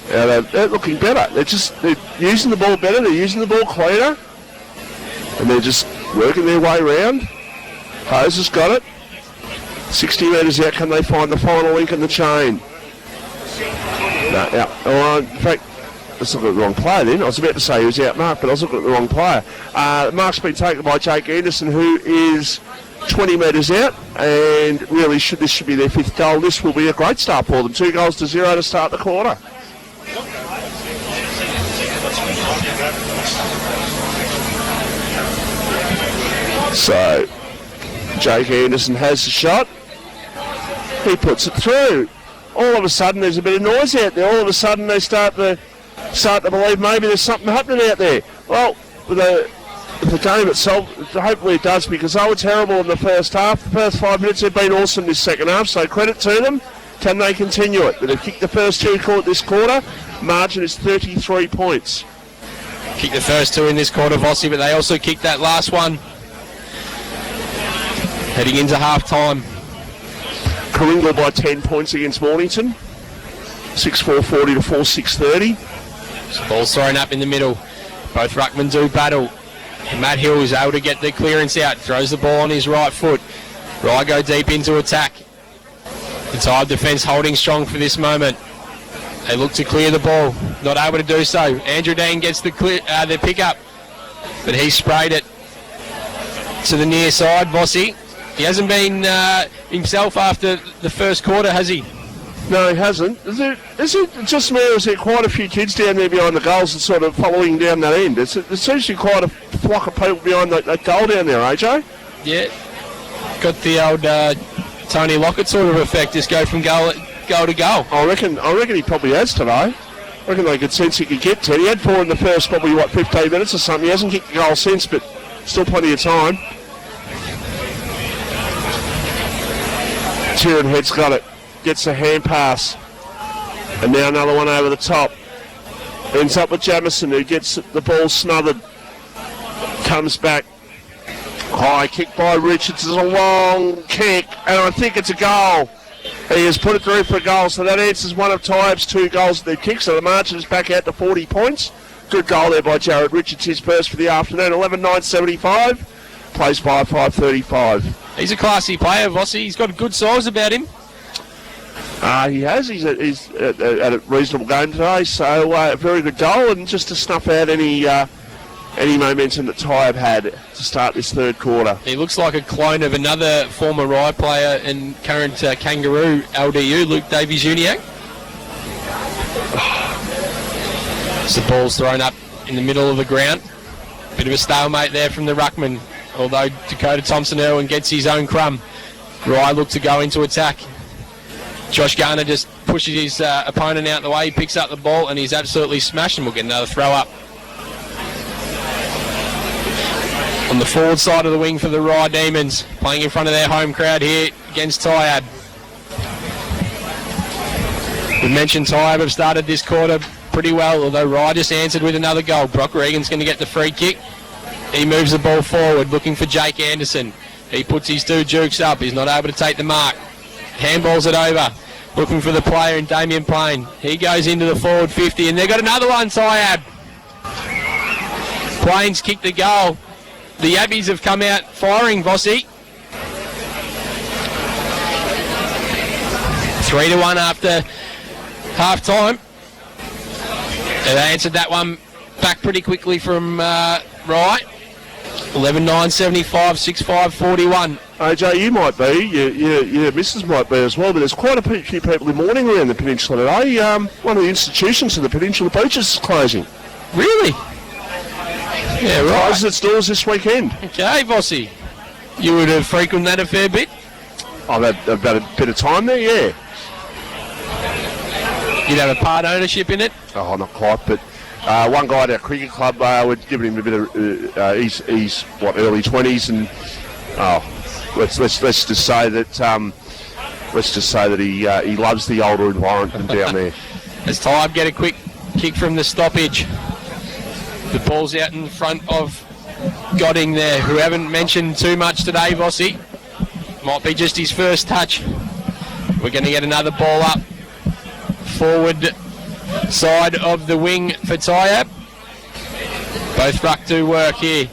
They're looking better. They're using the ball better. They're using the ball cleaner, and they're just working their way round. Hose has got it. 60 metres out. Can they find the final link in the chain? No, out. In fact, let's look at the wrong player then. I was about to say he was out marked, but I was looking at the wrong player. Mark's been taken by Jake Anderson, who is 20 metres out, and really this should be their 5th goal. This will be a great start for them. 2-0 to start the quarter. So, Jake Anderson has the shot. He puts it through. All of a sudden, there's a bit of noise out there. All of a sudden, they start to believe maybe there's something happening out there. Well, the game itself, hopefully it does, because they were terrible in the first half. The first 5 minutes have been awesome this second half, so credit to them. Can they continue it? They've kicked the first 2 this quarter. Margin is 33 points. Kicked the first 2 in this quarter, Vossi, but they also kicked that last one. Heading into half-time. Karingal by 10 points against Mornington. 6-4-40 to 4-6-30. Ball's thrown up in the middle. Both ruckmen do battle. And Matt Hill is able to get the clearance out. Throws the ball on his right foot. Rye go deep into attack. The Tyabb defence holding strong for this moment. They look to clear the ball. Not able to do so. Andrew Dean gets the pick-up. But he sprayed it to the near side, Vossi. He hasn't been himself after the first quarter, has he? No, he hasn't. Is it just me, or is there quite a few kids down there behind the goals and sort of following down that end? There seems to be quite a flock of people behind that goal down there, AJ? Yeah. Got the old Tony Lockett sort of effect, just go from goal to goal. I reckon he probably has today. I reckon they could sense he could get to it. He had 4 in the first, probably, 15 minutes or something. He hasn't kicked a goal since, but still plenty of time. Tieran Head's got it. Gets a hand pass. And now another one over the top. Ends up with Jamison, who gets the ball smothered. Comes back. High kick by Richards. It's a long kick, and I think it's a goal. He has put it through for a goal, so that answers one of Tyabb's 2 goals that they've kicked, so the margin is back out to 40 points. Good goal there by Jared Richards, his first for the afternoon. 11-9-75. Plays 5-5-35. He's a classy player, Vossi. He's got a good size about him. He has. He's at a reasonable game today, so very good goal, and just to snuff out any momentum that Tyabb had to start this third quarter. He looks like a clone of another former Rye player and current Kangaroo LDU, Luke Davies-Uniacke. So the ball's thrown up in the middle of the ground. Bit of a stalemate there from the ruckman, although Dakota Thompson-Irwin gets his own crumb. Rye look to go into attack. Josh Garner just pushes his opponent out the way. He picks up the ball and he's absolutely smashed, and we'll get another throw up. On the forward side of the wing for the Rye Demons, playing in front of their home crowd here against Tyabb. We mentioned Tyabb have started this quarter pretty well, although Rye just answered with another goal. Brock Regan's going to get the free kick. He moves the ball forward, looking for Jake Anderson. He puts his 2 jukes up. He's not able to take the mark. Handballs it over, looking for the player in Damien Payne. He goes into the forward 50, and they've got another one, Tyabb. Plains kicked the goal. The Abbeys have come out firing, Vossi. 3-1 after half-time. They answered that one back pretty quickly from Rye. 11-9-75, 6-5-41. AJ, you might be, your missus might be as well, but there's quite a few people in mourning around the peninsula today. One of the institutions of the Peninsula Beaches is closing. Really? Yeah, right. Closes its doors this weekend. Okay, Vossi. You would have frequented that a fair bit? I've had about a bit of time there, yeah. You'd have a part ownership in it? Oh, not quite, but one guy at our cricket club, we're giving him a bit of, he's early 20s, and let's just say that he loves the older environment down there. As Tyabb get a quick kick from the stoppage. The ball's out in front of Godding there, who haven't mentioned too much today, Vossi. Might be just his first touch. We're going to get another ball up. forward side of the wing for Tyabb. Both ruck do work here.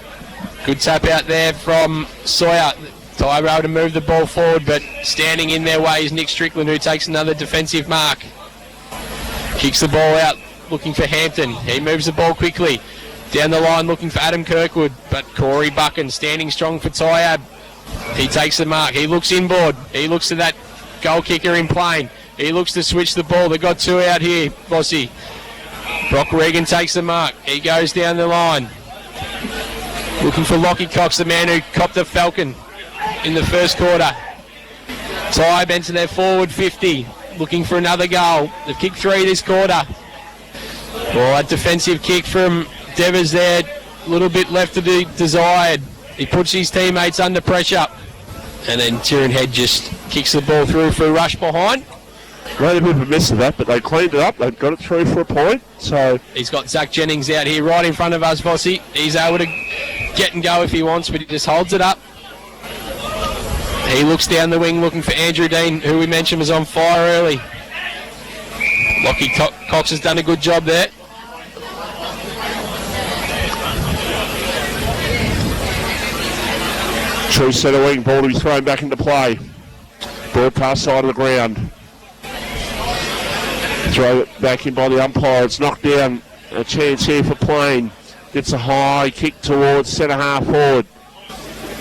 Good tap out there from Sawyer. Tyabb able to move the ball forward, but standing in their way is Nick Strickland, who takes another defensive mark. Kicks the ball out, looking for Hampton. He moves the ball quickly. Down the line, looking for Adam Kirkwood, but Corey Buchan standing strong for Tyabb. He takes the mark. He looks inboard. He looks to that goal kicker in plane. He looks to switch the ball. They've got two out here, Bossy. Brock Regan takes the mark. He goes down the line. Looking for Lockie Cox, the man who copped the Falcon in the first quarter. Tyabb enter their forward 50. Looking for another goal. They've kicked 3 this quarter. Well, that defensive kick from Devers there, a little bit left to be desired. He puts his teammates under pressure. And then Tieran Head just kicks the ball through for a rush behind. Made a bit of a mess of that, but they cleaned it up. They've got it through for a point. So he's got Zach Jennings out here right in front of us, Bossy. He's able to get and go if he wants, but he just holds it up. He looks down the wing looking for Andrew Dean, who we mentioned was on fire early. Lockie Cox has done a good job there. True centre wing, ball to be thrown back into play. Broadcast side of the ground. Throw it back in by the umpire. It's knocked down. A chance here for Plain. Gets a high kick towards centre half forward.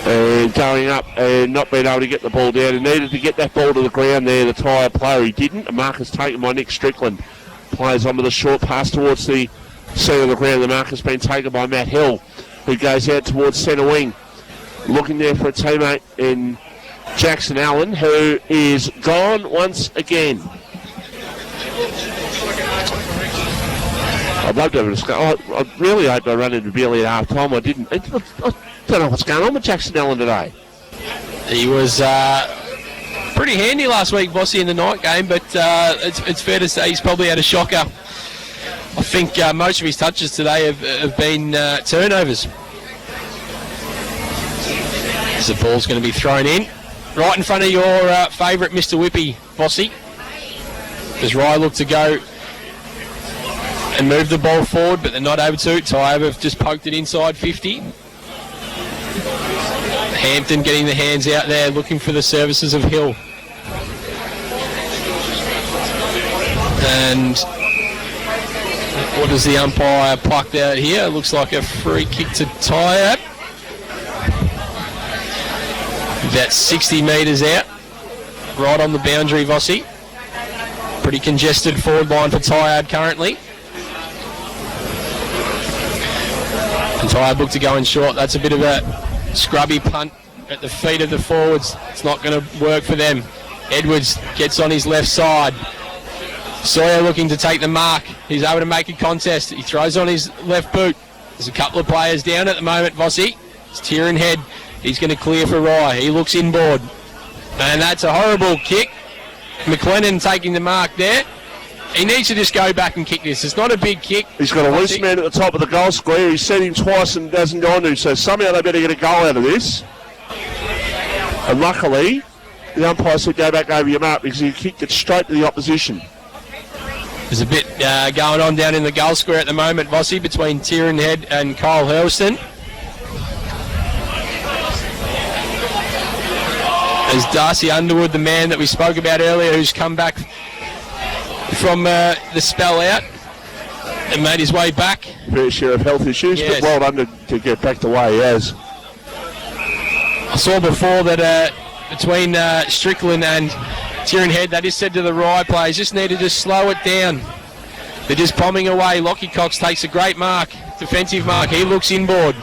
And going up and not being able to get the ball down. He needed to get that ball to the ground there, the Tyabb player. He didn't. A mark is taken by Nick Strickland. Plays on with a short pass towards the centre of the ground. The mark has been taken by Matt Hill, who goes out towards centre wing. Looking there for a teammate in Jackson Allen, who is gone once again. I'd love to have a discussion. I really hope I run into Billy at half time. I didn't. I don't know what's going on with Jackson Allen today. He was pretty handy last week, Bossy, in the night game, but it's fair to say he's probably had a shocker. I think most of his touches today have been turnovers. As the ball's going to be thrown in. Right in front of your favourite Mr. Whippy, Bossy. Does Rye look to go and move the ball forward, but they're not able to. Tyabb have just poked it inside 50. Hampton getting the hands out there, looking for the services of Hill. And what does the umpire plucked out here? Looks like a free kick to Tyabb. About 60 metres out, right on the boundary, Vossi. Pretty congested forward line for Tyabb currently. And Tyabb look to go in short. That's a bit of a scrubby punt at the feet of the forwards. It's not going to work for them. Edwards gets on his left side. Sawyer looking to take the mark. He's able to make a contest. He throws on his left boot. There's a couple of players down at the moment, Vossi. It's Tieran Head. He's going to clear for Rye. He looks inboard. And that's a horrible kick. McLennan taking the mark there. He needs to just go back and kick this. It's not a big kick. He's got a loose man at the top of the goal square. He's sent him twice and doesn't go on to. So somehow they better get a goal out of this. And luckily, the umpire said go back over your mark because he kicked it straight to the opposition. There's a bit going on down in the goal square at the moment, Vossi, between Tieran Head and Kyle Hurlston. As Darcy Underwood, the man that we spoke about earlier, who's come back from the spell out and made his way back. Fair share of health issues, yes. But well done to get back the way he has. I saw before that between Strickland and Tieran Head, they just said to the Rye players, just need to just slow it down. They're just bombing away. Lockie Cox takes a great mark, defensive mark. He looks inboard.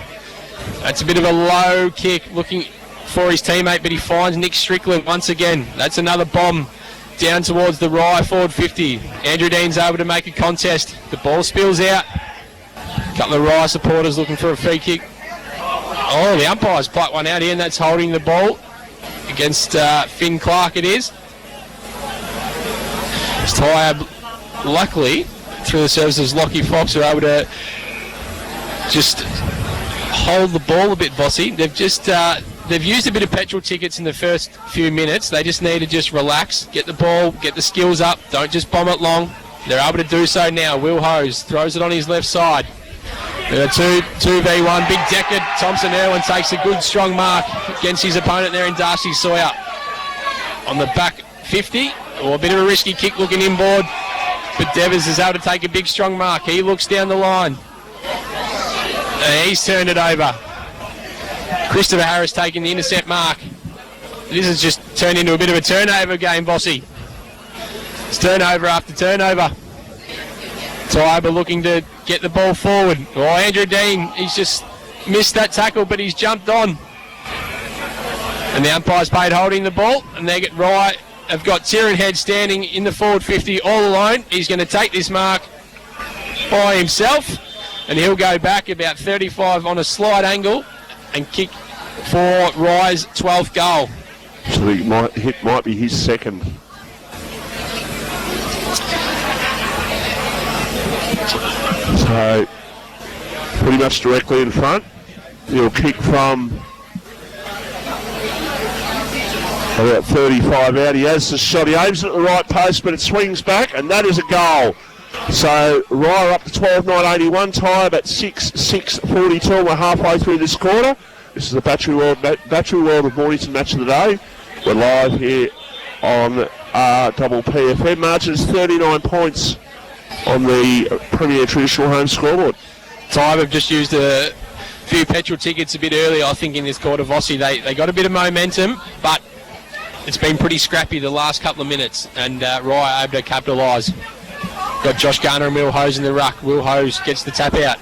That's a bit of a low kick looking for his teammate, but he finds Nick Strickland once again. That's another bomb down towards the Rye forward 50. Andrew Dean's able to make a contest. The ball spills out. A couple of Rye supporters looking for a free kick. Oh, the umpire's plucked one out here, and that's holding the ball against Finn Clark it is. Tyabb, luckily, through the services of Lockie Fox, are able to just hold the ball a bit, Bossy. They've just they've used a bit of petrol tickets in the first few minutes. They just need to just relax, get the ball, get the skills up. Don't just bomb it long. They're able to do so now. Will Hose throws it on his left side. They're a 2v1. Big Decker. Thompson Irwin takes a good strong mark against his opponent there in Darcy Sawyer. On the back 50. Or a bit of a risky kick looking inboard. But Devers is able to take a big strong mark. He looks down the line. And he's turned it over. Christopher Harris taking the intercept mark. This has just turned into a bit of a turnover game, Bossy. It's turnover after turnover. Tyabb looking to get the ball forward. Oh, Andrew Dean, he's just missed that tackle, but he's jumped on. And the umpire's paid holding the ball, and they get right. They've got Tieran Head standing in the forward 50 all alone. He's going to take this mark by himself, and he'll go back about 35 on a slight angle and kick for Rye's 12th goal. So might be his second. So pretty much directly in front. He'll kick from about 35 out. He has the shot. He aims it at the right post, but it swings back, and that is a goal. So Rye up to 12.981. Tyabb at 6.642. We're halfway through this quarter. This is the Battery World of Mornington match of the day. We're live here on RPPFM. Margin is 39 points on the Premier Traditional Home scoreboard. Tyabb have just used a few petrol tickets a bit earlier, I think, in this quarter. Vossi, they got a bit of momentum, but it's been pretty scrappy the last couple of minutes, and Rye able to capitalise. Got Josh Garner and Will Hose in the ruck. Will Hose gets the tap out.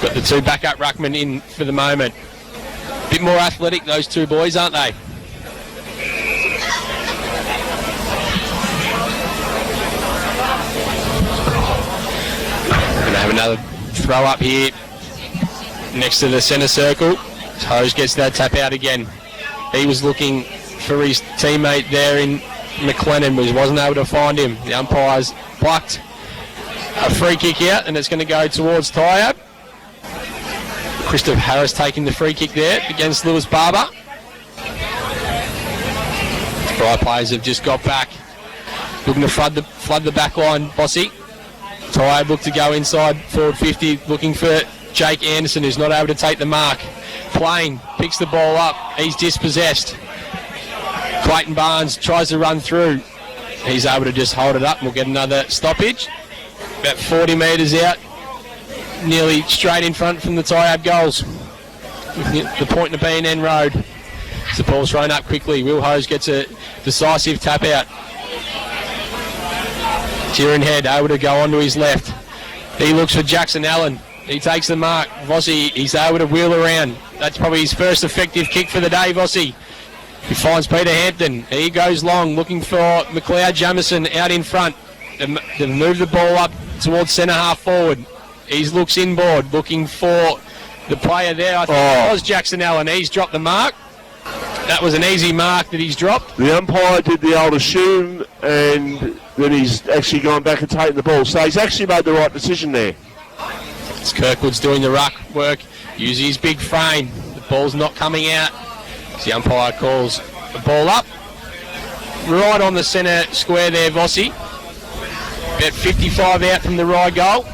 Got the two backup ruckmen in for the moment. Bit more athletic, those two boys, aren't they? Gonna have another throw up here next to the centre circle. Hose gets that tap out again. He was looking for his teammate there in McLennan, but he wasn't able to find him. The umpire's plucked a free kick out, and it's going to go towards Tyabb. Christopher Harris taking the free kick there against Lewis Barber. Rye players have just got back, looking to flood the back line. Bossy. Tyabb looked to go inside forward 50, looking for Jake Anderson, who's not able to take the mark. Plain picks the ball up. He's dispossessed. Clayton Barnes tries to run through. He's able to just hold it up, and we'll get another stoppage. About 40 metres out, nearly straight in front from the Tyabb goals. The point to B&N Road. So the ball's thrown up quickly. Will Hose gets a decisive tap out. Tieran Head able to go onto his left. He looks for Jackson Allen. He takes the mark. Vossi, he's able to wheel around. That's probably his first effective kick for the day, Vossi. He finds Peter Hampton. He goes long, looking for McLeod Jamison out in front. They've moved the ball up towards centre half forward. He looks inboard, looking for the player there. I think it was Jackson Allen. He's dropped the mark. That was an easy mark that he's dropped. The umpire did the old assume, and then he's actually gone back and taken the ball. So he's actually made the right decision there. It's Kirkwood's doing the ruck work, using his big frame. The ball's not coming out. The umpire calls the ball up. Right on the centre square there, Vossi. About 55 out from the Rye goal.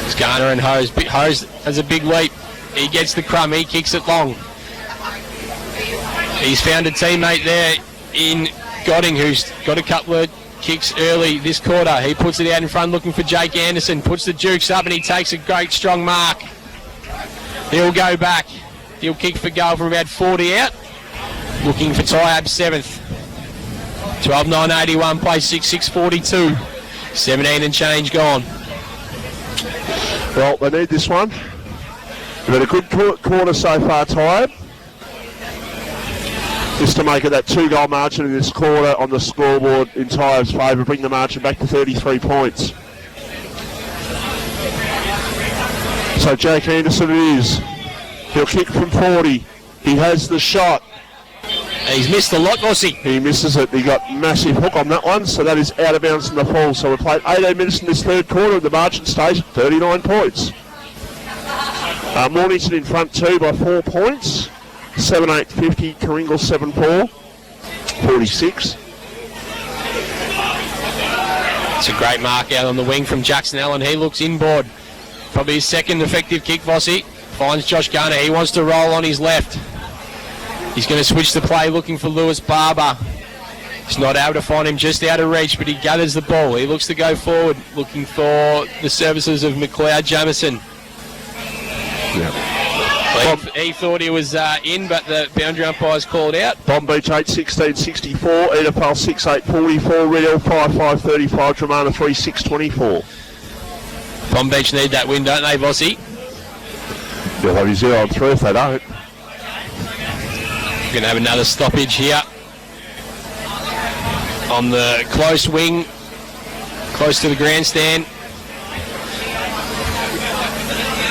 It's Garner and Hose. Hose has a big leap. He gets the crumb. He kicks it long. He's found a teammate there in Godding, who's got a couple of kicks early this quarter. He puts it out in front looking for Jake Anderson. Puts the jukes up and he takes a great strong mark. He'll go back. He'll kick for goal from about 40 out. Looking for Tyabb 7th. 12.981, play 6.642. 17 and change gone. Well, they need this one. They've had a good quarter so far, Tyabb. Just to make it that 2-goal margin in this quarter on the scoreboard in Tyabb's favour, bring the margin back to 33 points. So Jake Anderson it is. He'll kick from 40. He has the shot. He's missed a lot, Vossi. He misses it. He got massive hook on that one, so that is out of bounds in the fall. So we've played 18 minutes in this third quarter, and the margin stays 39 points. Mornington in front 2 by 4 points. 7-8-50, Karingal 7-4, 46. It's a great mark out on the wing from Jackson Allen. He looks inboard. Probably his second effective kick, Vossi. Finds Josh Garner. He wants to roll on his left. He's going to switch the play, looking for Lewis Barber. He's not able to find him, just out of reach, but he gathers the ball. He looks to go forward, looking for the services of McLeod Jamison. He thought he was in, but the boundary umpire's called out. Bomb Beach 8:16.64, Edipal 6:8.44, Red Hill 5:5.35, Dramana 3:6.24. Bomb Beach need that win, don't they, Vossi? They'll have you 0 on 3 if they don't. We're going to have another stoppage here on the close wing, close to the grandstand.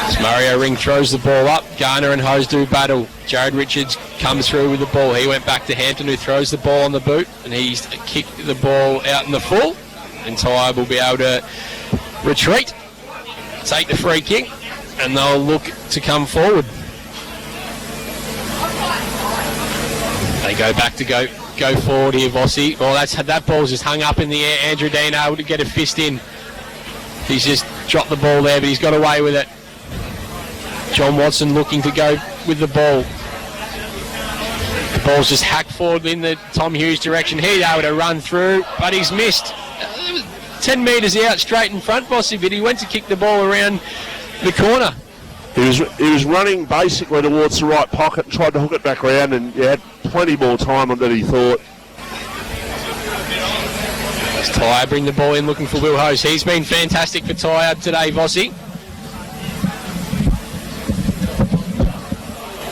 As Mario Ring throws the ball up, Garner and Hose do battle. Jared Richards comes through with the ball. He went back to Hampton, who throws the ball on the boot, and he's kicked the ball out in the full. And Tyabb will be able to retreat, take the free kick, and they'll look to come forward. They go back to go forward here, Vossi. Well, that ball's just hung up in the air. Andrew Dean able to get a fist in. He's just dropped the ball there, but he's got away with it. John Watson looking to go with the ball. The ball's just hacked forward in the Tom Hughes direction. He's able to run through, but he's missed. 10 metres out straight in front, Vossi, but he went to kick the ball around the corner. He was running basically towards the right pocket and tried to hook it back around, and he had plenty more time on than he thought. Tyabb bring the ball in, looking for Will Hose. He's been fantastic for Tyabb today, Vossi.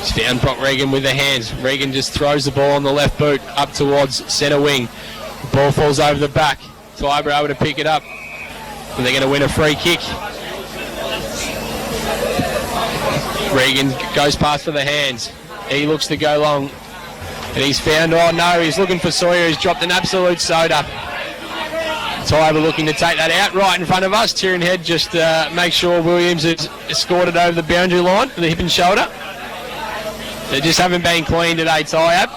It's down Brock Regan with the hands. Regan just throws the ball on the left boot up towards centre wing. The ball falls over the back. Tyabb are able to pick it up, and they're going to win a free kick. Regan goes past for the hands. He looks to go long, and he's found, oh no, he's looking for Sawyer. He's dropped an absolute soda. Tyabb are looking to take that out right in front of us. Tieran Head just make sure Williams has scored it over the boundary line for the hip and shoulder. They just haven't been clean today, Tyabb.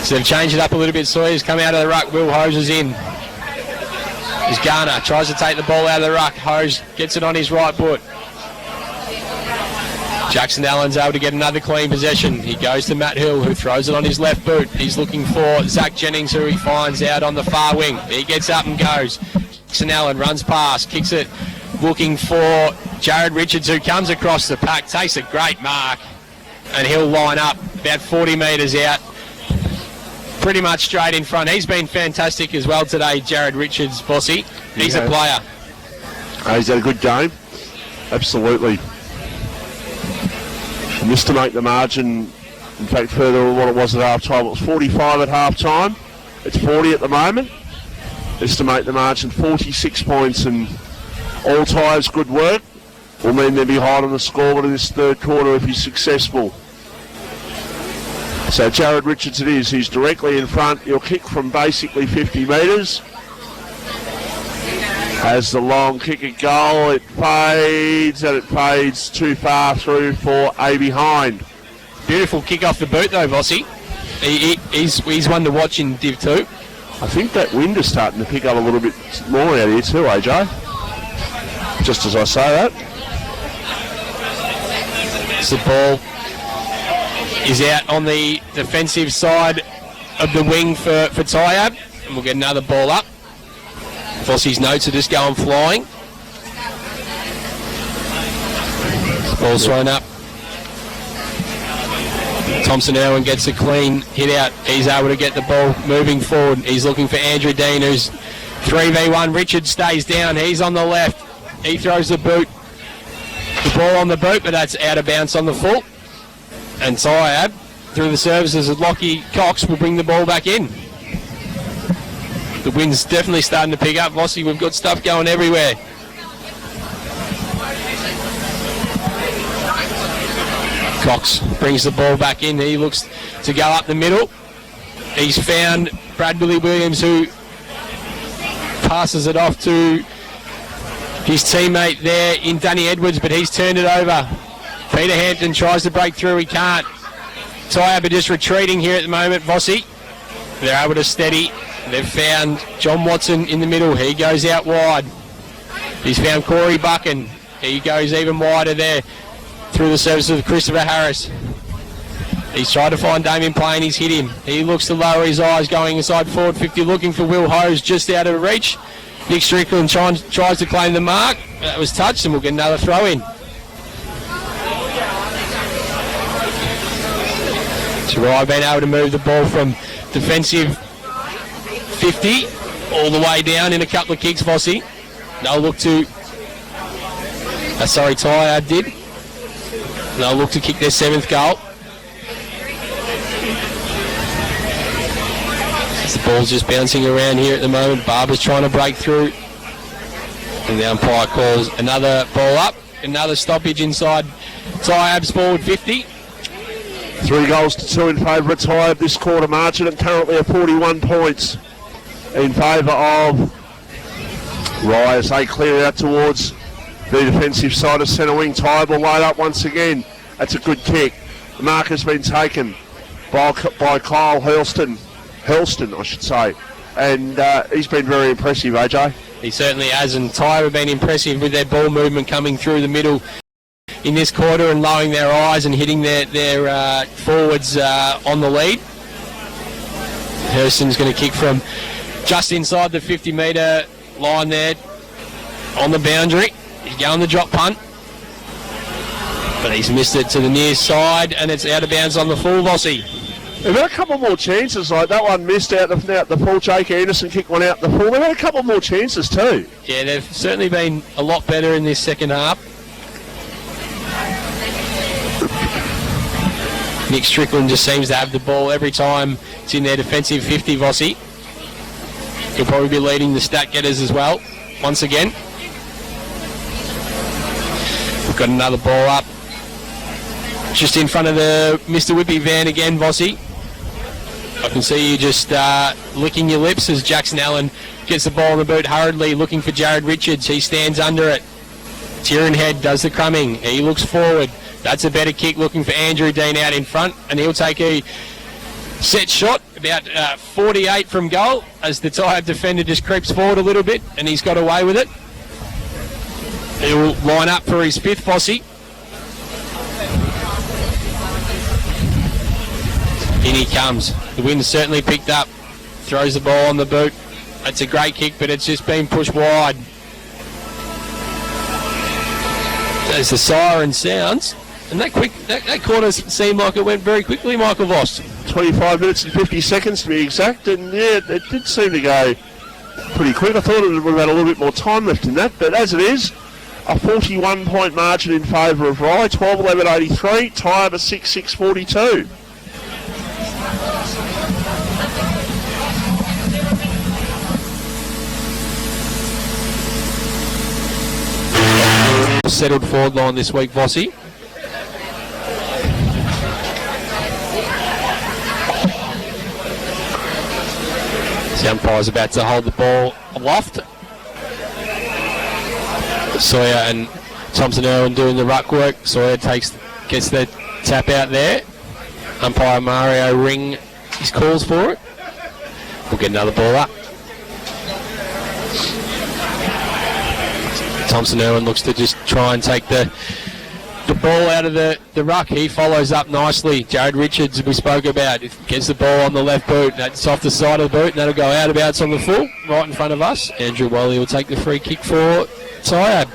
So they've changed it up a little bit. Sawyer's come out of the ruck. Will Hose is in. As Garner tries to take the ball out of the ruck. Hose gets it on his right foot. Jackson Allen's able to get another clean possession. He goes to Matt Hill, who throws it on his left boot. He's looking for Zach Jennings, who he finds out on the far wing. He gets up and goes. Jackson Allen runs past, kicks it, looking for Jared Richards, who comes across the pack, takes a great mark, and he'll line up about 40 metres out, pretty much straight in front. He's been fantastic as well today, Jared Richards, Vossi. He's a player. He's had a good game. Absolutely. And just to make the margin, in fact, further than what it was at half-time, it was 45 at half-time. It's 40 at the moment. Just to make the margin 46 points, and all ties good work will mean they're behind on the scoreboard in this third quarter if he's successful. So Jared Richards it is. He's directly in front. He'll kick from basically 50 metres. Has the long kick at goal. It fades, and it fades too far through for a behind. Beautiful kick off the boot though, Vossi. He's one to watch in Div2. I think that wind is starting to pick up a little bit more out here too, AJ. Just as I say that. So the ball is out on the defensive side of the wing for Tyabb, and we'll get another ball up. Vossi's notes are just going flying. Ball's thrown up. Thompson Irwin gets a clean hit out. He's able to get the ball moving forward. He's looking for Andrew Dean, who's 3v1. Richard stays down. He's on the left. He throws the boot. The ball on the boot, but that's out of bounds on the full. And Tyabb, through the services of Lockie Cox, will bring the ball back in. The wind's definitely starting to pick up, Vossi. We've got stuff going everywhere. Cox brings the ball back in. He looks to go up the middle. He's found Bradley Williams, who passes it off to his teammate there in Danny Edwards, but he's turned it over. Peter Hampton tries to break through. He can't. Tyabb are just retreating here at the moment, Vossi. They're able to steady. They've found John Watson in the middle. He goes out wide. He's found Corey Buchan. He goes even wider there through the service of Christopher Harris. He's tried to find Damien Payne. He's hit him. He looks to lower his eyes, going inside forward 50, looking for Will Hose, just out of reach. Nick Strickland tries to claim the mark. That was touched, and we'll get another throw in. Sarai been able to move the ball from defensive 50 all the way down in a couple of kicks, Vossi. They'll look to... Tyabb did. They'll look to kick their 7th goal. The ball's just bouncing around here at the moment. Barber's trying to break through. And the umpire calls another ball up. Another stoppage inside Tyabb's forward 50. 3 goals to 2 in favour of Tyabb this quarter margin, and currently at 41 points in favour of Rye as they clear out towards the defensive side of centre wing. Tyabb will load up once again. That's a good kick. The mark has been taken by Kyle Helston, I should say, and he's been very impressive, AJ. He certainly has, and Tyabb have been impressive with their ball movement coming through the middle in this quarter and lowering their eyes and hitting their forwards on the lead. Hurston's going to kick from just inside the 50-metre line there on the boundary. He's going the drop punt, but he's missed it to the near side, and it's out of bounds on the full, Vossi. They've had a couple more chances, like that one missed out the full. Jake Anderson kicked one out the full. They've had a couple more chances too. Yeah, they've certainly been a lot better in this second half. Nick Strickland just seems to have the ball every time it's in their defensive 50, Vossi. He'll probably be leading the stat getters as well, once again. We've got another ball up just in front of the Mr. Whippy van again, Vossi. I can see you just licking your lips as Jackson Allen gets the ball on the boot hurriedly, looking for Jared Richards. He stands under it. Tieran Head does the crumbing. He looks forward. That's a better kick, looking for Andrew Dean out in front, and he'll take a set shot about 48 from goal as the Tyabb defender just creeps forward a little bit, and he's got away with it. He'll line up for his 5th, Vossi. In he comes. The wind's certainly picked up. Throws the ball on the boot. That's a great kick, but it's just been pushed wide. As the siren sounds, and that quarter seemed like it went very quickly, Michael Voss. 25 minutes and 50 seconds to be exact, and yeah, it did seem to go pretty quick. I thought it would have had a little bit more time left in that, but as it is, a 41-point margin in favour of Rye, 12-11-83, Tyabb a 6-6-42. Settled forward line this week, Vossi. The umpire's about to hold the ball aloft. Sawyer and Thompson Irwin doing the ruck work. Sawyer gets the tap out there. Umpire Mario Ring his calls for it. We'll get another ball up. Thompson Irwin looks to just try and take the ball out of the ruck. He follows up nicely. Jared Richards, we spoke about, gets the ball on the left boot. That's off the side of the boot, and that'll go out of bounds on the full, right in front of us. Andrew Wally will take the free kick for Tyabb.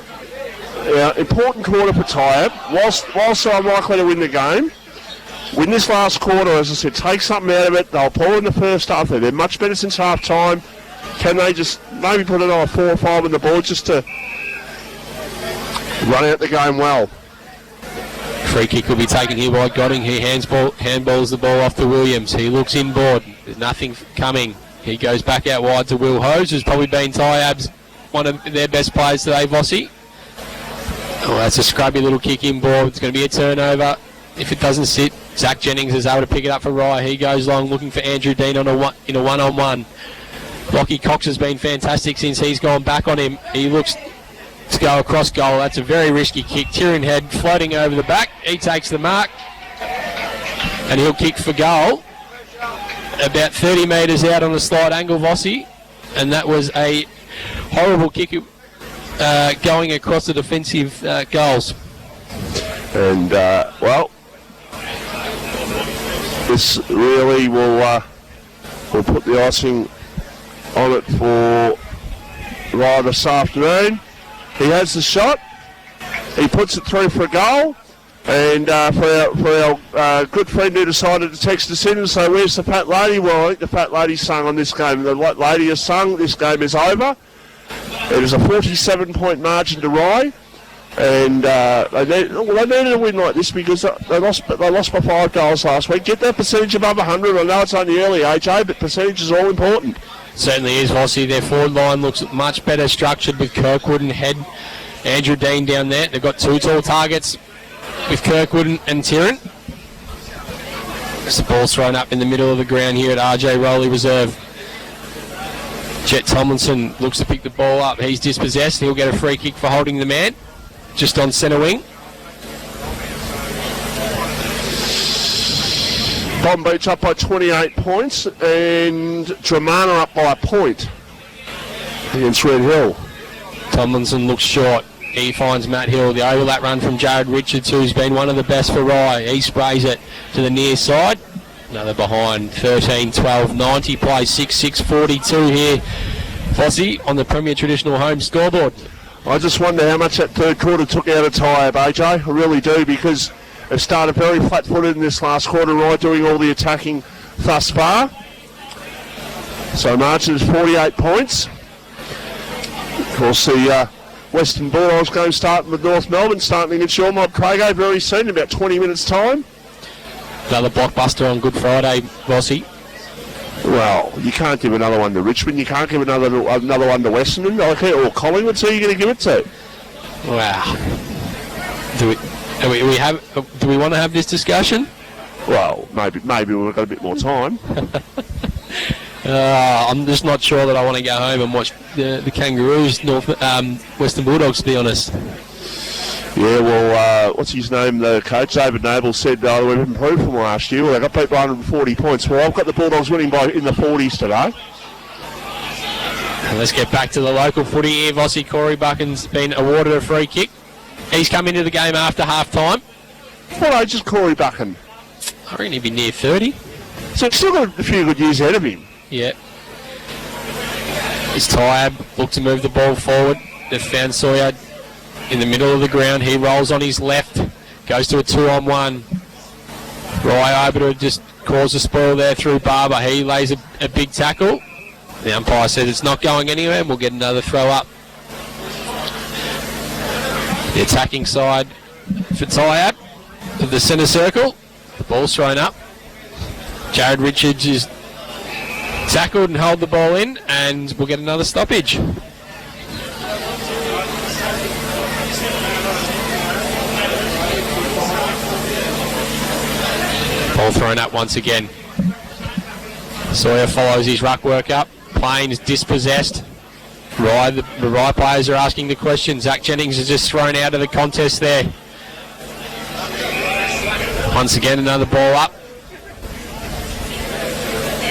Yeah, important quarter for Tyabb. Whilst they're unlikely to win the game, win this last quarter, as I said, take something out of it. They'll pull in the first half. They've been much better since half time. Can they just maybe put another 4 or 5 on the board just to run out the game well? Free kick will be taken here by Godding. He handballs the ball off to Williams. He looks inboard. There's nothing coming. He goes back out wide to Will Hose, who's probably been Tyabb's one of their best players today, Vossi. Oh, that's a scrubby little kick inboard. It's going to be a turnover. If it doesn't sit, Zach Jennings is able to pick it up for Rye. He goes long looking for Andrew Dean in a one-on-one. Lockie Cox has been fantastic since he's gone back on him. He looks to go across goal. That's a very risky kick. Tieran Head floating over the back. He takes the mark and he'll kick for goal. about 30 metres out on the slight angle, Vossi, and that was a horrible kick going across the defensive goals. And, well, this really will put the icing on it for Rye this afternoon. He has the shot. He puts it through for a goal. And for our good friend who decided to text us in and say, where's the fat lady? Well, I think the fat lady sung on this game. The lady has sung. This game is over. It is a 47-point margin to Rye. And they needed a win like this because they lost by 5 goals last week. Get that percentage above 100. I know it's only early, AJ, but percentage is all important. Certainly is, Vossi. Their forward line looks much better structured with Kirkwood and Head. Andrew Dean down there. They've got 2 tall targets with Kirkwood and Tyrant. There's the ball thrown up in the middle of the ground here at RJ Rowley Reserve. Jet Tomlinson looks to pick the ball up. He's dispossessed. He'll get a free kick for holding the man. Just on centre wing. Bomb Beach up by 28 points and Dramana up by a point against Red Hill. Tomlinson looks short. He finds Matt Hill. The overlap run from Jared Richards, who's been one of the best for Rye. He sprays it to the near side. Another behind. 13-12, 90 plays 6-6-42 here. Vossi on the Premier Traditional Home scoreboard. I just wonder how much that third quarter took out of Tyabb, AJ. I really do, because it started very flat-footed in this last quarter, Rye doing all the attacking thus far. So margin is 48 points. Of course, the Western Bulldogs game starting with North Melbourne, starting against your mob Crago very soon, in about 20 minutes' time. Another blockbuster on Good Friday, Vossi. Well, you can't give another one to Richmond. You can't give another one to Western, or Collingwood. So you're going to give it to? Wow. Do we want to have this discussion? Well, maybe we've got a bit more time. I'm just not sure that I want to go home and watch the Kangaroos, Western Bulldogs, to be honest. Yeah, well, what's his name? The coach, David Noble, said we've improved from last year. Well, they got people 140 points. Well, I've got the Bulldogs winning in the 40s today. And let's get back to the local footy here. Vossi Corey Buchan's been awarded a free kick. He's come into the game after half-time. What age is Corey Buchan? I reckon he'd be near 30. So he's still got a few good years ahead of him. Yeah. It's Tyabb. Look to move the ball forward. They've found Sawyer in the middle of the ground. He rolls on his left. Goes to a 2-on-1. Rye able to just cause a spoil there through Barber. He lays a big tackle. The umpire says it's not going anywhere, and we'll get another throw up. The attacking side for Tyabb of the centre circle. The ball's thrown up. Jared Richards is tackled and held the ball in, and we'll get another stoppage. Ball thrown up once again. Sawyer follows his ruck work up. Plains dispossessed. The Rye players are asking the question. Zach Jennings is just thrown out of the contest there. Once again, another ball up.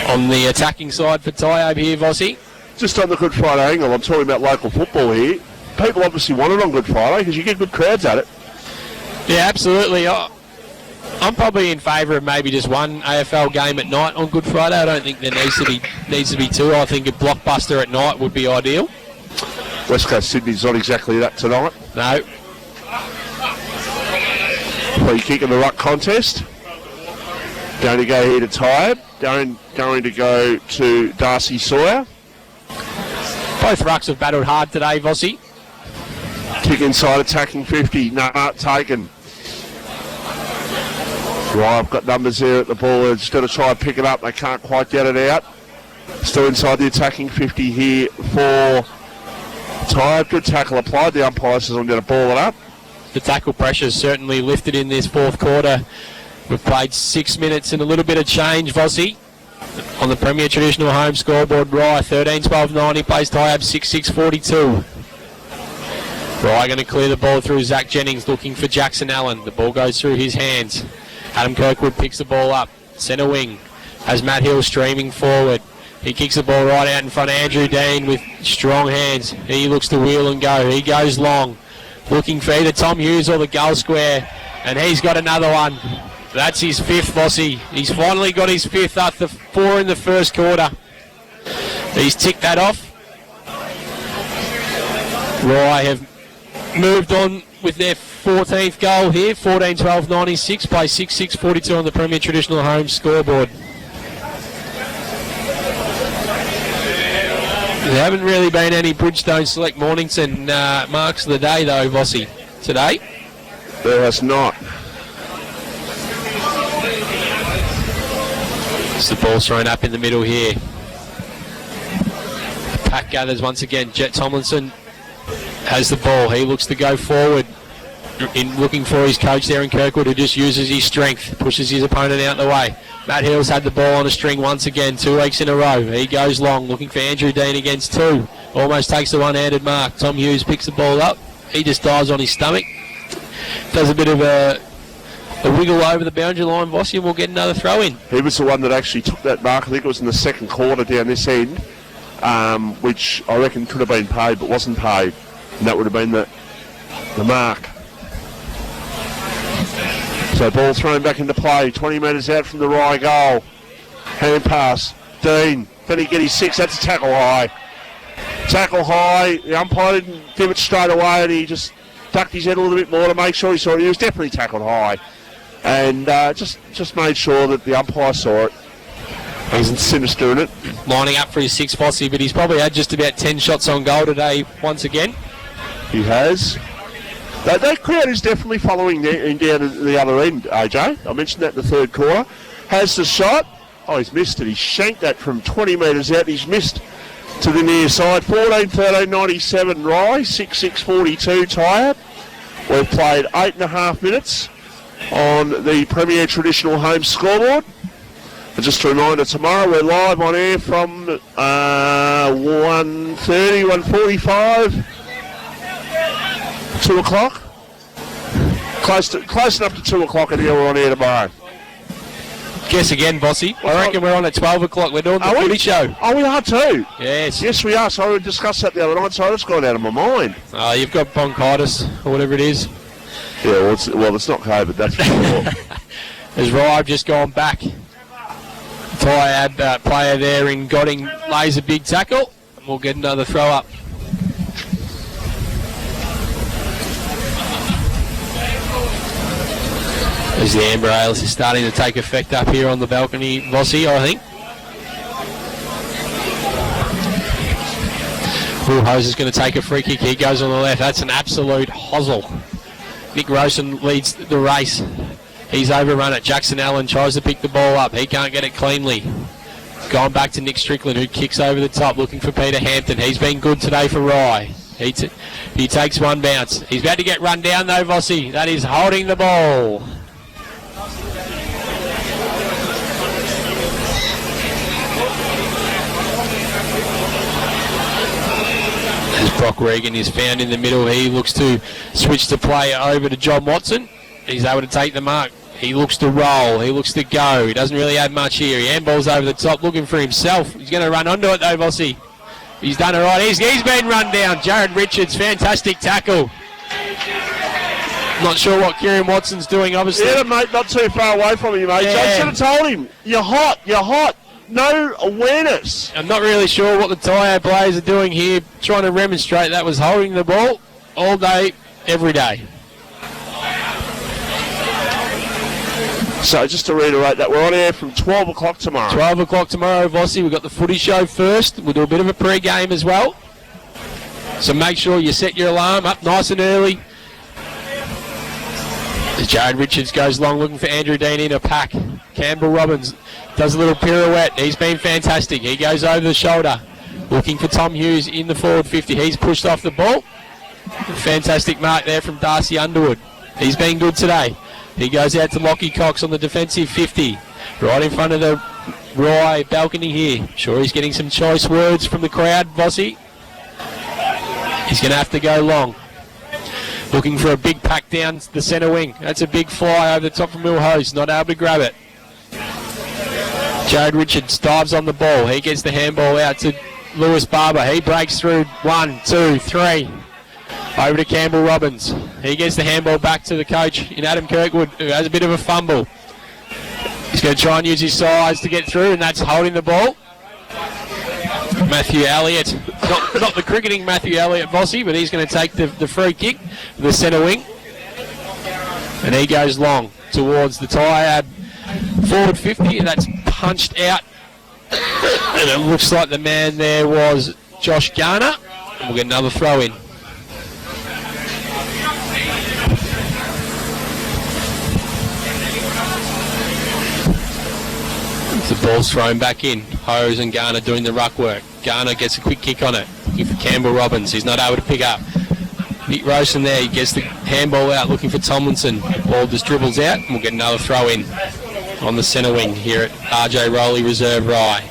On the attacking side for Tyabb here, Vossi. Just on the Good Friday angle, I'm talking about local football here. People obviously want it on Good Friday because you get good crowds at it. Yeah, absolutely. I'm probably in favour of maybe just one AFL game at night on Good Friday. I don't think there needs to be two. I think a blockbuster at night would be ideal. West Coast Sydney's not exactly that tonight. No. Free kick in the ruck contest. Going to go here to Tyabb. Going to go to Darcy Sawyer. Both rucks have battled hard today, Vossi. Kick inside, attacking 50. Not taken. Right, I've got numbers there at the ball. They're just going to try and pick it up. They can't quite get it out. Still inside the attacking 50 here for Tyabb. Good tackle applied. The umpire says I'm going to ball it up. The tackle pressure's certainly lifted in this fourth quarter. We've played 6 minutes and a little bit of change, Vossi. On the Premier Traditional Home scoreboard, Rye 13-12-90 plays Tyabb 6-6-42. Rye going to clear the ball through Zach Jennings, looking for Jackson Allen. The ball goes through his hands. Adam Kirkwood picks the ball up. Centre wing. as Matt Hill streaming forward. He kicks the ball right out in front of Andrew Dean with strong hands. He looks to wheel and go. He goes long, looking for either Tom Hughes or the goal square, and he's got another one. That's his fifth, Bossy. He's finally got his fifth after 4 in the first quarter. He's ticked that off. Rye have moved on with their 14th goal here, 14-12-96, play 6-6-42 on the Premier Traditional Home scoreboard. There haven't really been any Bridgestone Select Mornington marks of the day though, Vossi, today. There has not. It's the ball thrown up in the middle here. Pack gathers once again. Jet Tomlinson has the ball. He looks to go forward in looking for his coach there in Kirkwood, who just uses his strength, pushes his opponent out the way. Matt Hill's had the ball on a string once again, 2 weeks in a row. He goes long, looking for Andrew Dean against 2. Almost takes the one-handed mark. Tom Hughes picks the ball up. He just dives on his stomach. Does a bit of a wiggle over the boundary line, Vossi, and we'll get another throw in. He was the one that actually took that mark. I think it was in the second quarter down this end, which I reckon could have been paid but wasn't paid. And that would have been the mark. So ball thrown back into play, 20 metres out from the Rye goal. Hand pass, Dean. Can he get his 6? That's a tackle high. Tackle high. The umpire didn't give it straight away, and he just ducked his head a little bit more to make sure he saw it. He was definitely tackled high, and just made sure that the umpire saw it. He wasn't sinister in it. Lining up for his 6th Vossi, but he's probably had just about 10 shots on goal today once again. He has. That crowd is definitely following down at the other end, AJ. I mentioned that in the third quarter. Has the shot. Oh, he's missed it. He shanked that from 20 metres out. He's missed to the near side. 14-13-97 Rye, 6-6-42 Tyabb. We've played 8.5 minutes on the Premier Traditional Home scoreboard. And just a reminder, tomorrow we're live on air from 1:30, 1:45. 2 o'clock? Close enough to 2 o'clock and here we're on air tomorrow. Guess again, Bossy. I reckon we're on at 12 o'clock. We're doing the footy show. Oh, we are too? Yes. Yes, we are. So we discussed that the other night, so it's gone out of my mind. You've got bronchitis or whatever it is. Yeah, well, it's not COVID, that's for sure. As Rye just gone back. Tyabb player there in Godding lays a big tackle. And we'll get another throw up. As the amber ales is starting to take effect up here on the balcony, Vossi, I think. Hose is going to take a free kick. He goes on the left. That's an absolute hosel. Nick Rosen leads the race. He's overrun it. Jackson Allen tries to pick the ball up. He can't get it cleanly. Going back to Nick Strickland, who kicks over the top, looking for Peter Hampton. He's been good today for Rye. He takes one bounce. He's about to get run down though, Vossi. That is holding the ball. As Brock Regan is found in the middle, he looks to switch the play over to John Watson. He's able to take the mark. He looks to roll. He looks to go. He doesn't really have much here. He handballs over the top looking for himself. He's going to run onto it though, Vossi. He's done it right. He's been run down. Jared Richards, fantastic tackle. Not sure what Kieran Watson's doing, obviously. Yeah, mate, not too far away from you, mate. Yeah. I should have told him, you're hot. No awareness. I'm not really sure what the Tyabb players are doing here, trying to demonstrate that was holding the ball all day, every day. So just to reiterate that, we're on air from 12 o'clock tomorrow. 12 o'clock tomorrow, Vossi. We've got the footy show first. We'll do a bit of a pre-game as well. So make sure you set your alarm up nice and early. As Jared Richards goes long looking for Andrew Dean in a pack. Campbell Robbins does a little pirouette. He's been fantastic. He goes over the shoulder looking for Tom Hughes in the forward 50. He's pushed off the ball. Fantastic mark there from Darcy Underwood. He's been good today. He goes out to Lockie Cox on the defensive 50. Right in front of the Rye balcony here. Sure he's getting some choice words from the crowd, Vossi. He's going to have to go long. Looking for a big pack down the centre wing. That's a big fly over the top from Will Hose. Not able to grab it. Jared Richards dives on the ball. He gets the handball out to Lewis Barber. He breaks through 1, 2, 3. Over to Campbell Robbins. He gets the handball back to the coach in Adam Kirkwood, who has a bit of a fumble. He's going to try and use his size to get through, and that's holding the ball. Matthew Elliott, not the cricketing Matthew Elliott Vossi, but he's going to take the free kick, the centre wing. And he goes long towards the Tyabb forward 50, and that's punched out. And it looks like the man there was Josh Garner. And we'll get another throw in. The ball's thrown back in. Hose and Garner doing the ruck work. Garner gets a quick kick on it. Looking for Campbell Robbins. He's not able to pick up. Nick Rosen there. He gets the handball out looking for Tomlinson. Ball just dribbles out, and we'll get another throw in on the centre wing here at RJ Rowley Reserve Rye.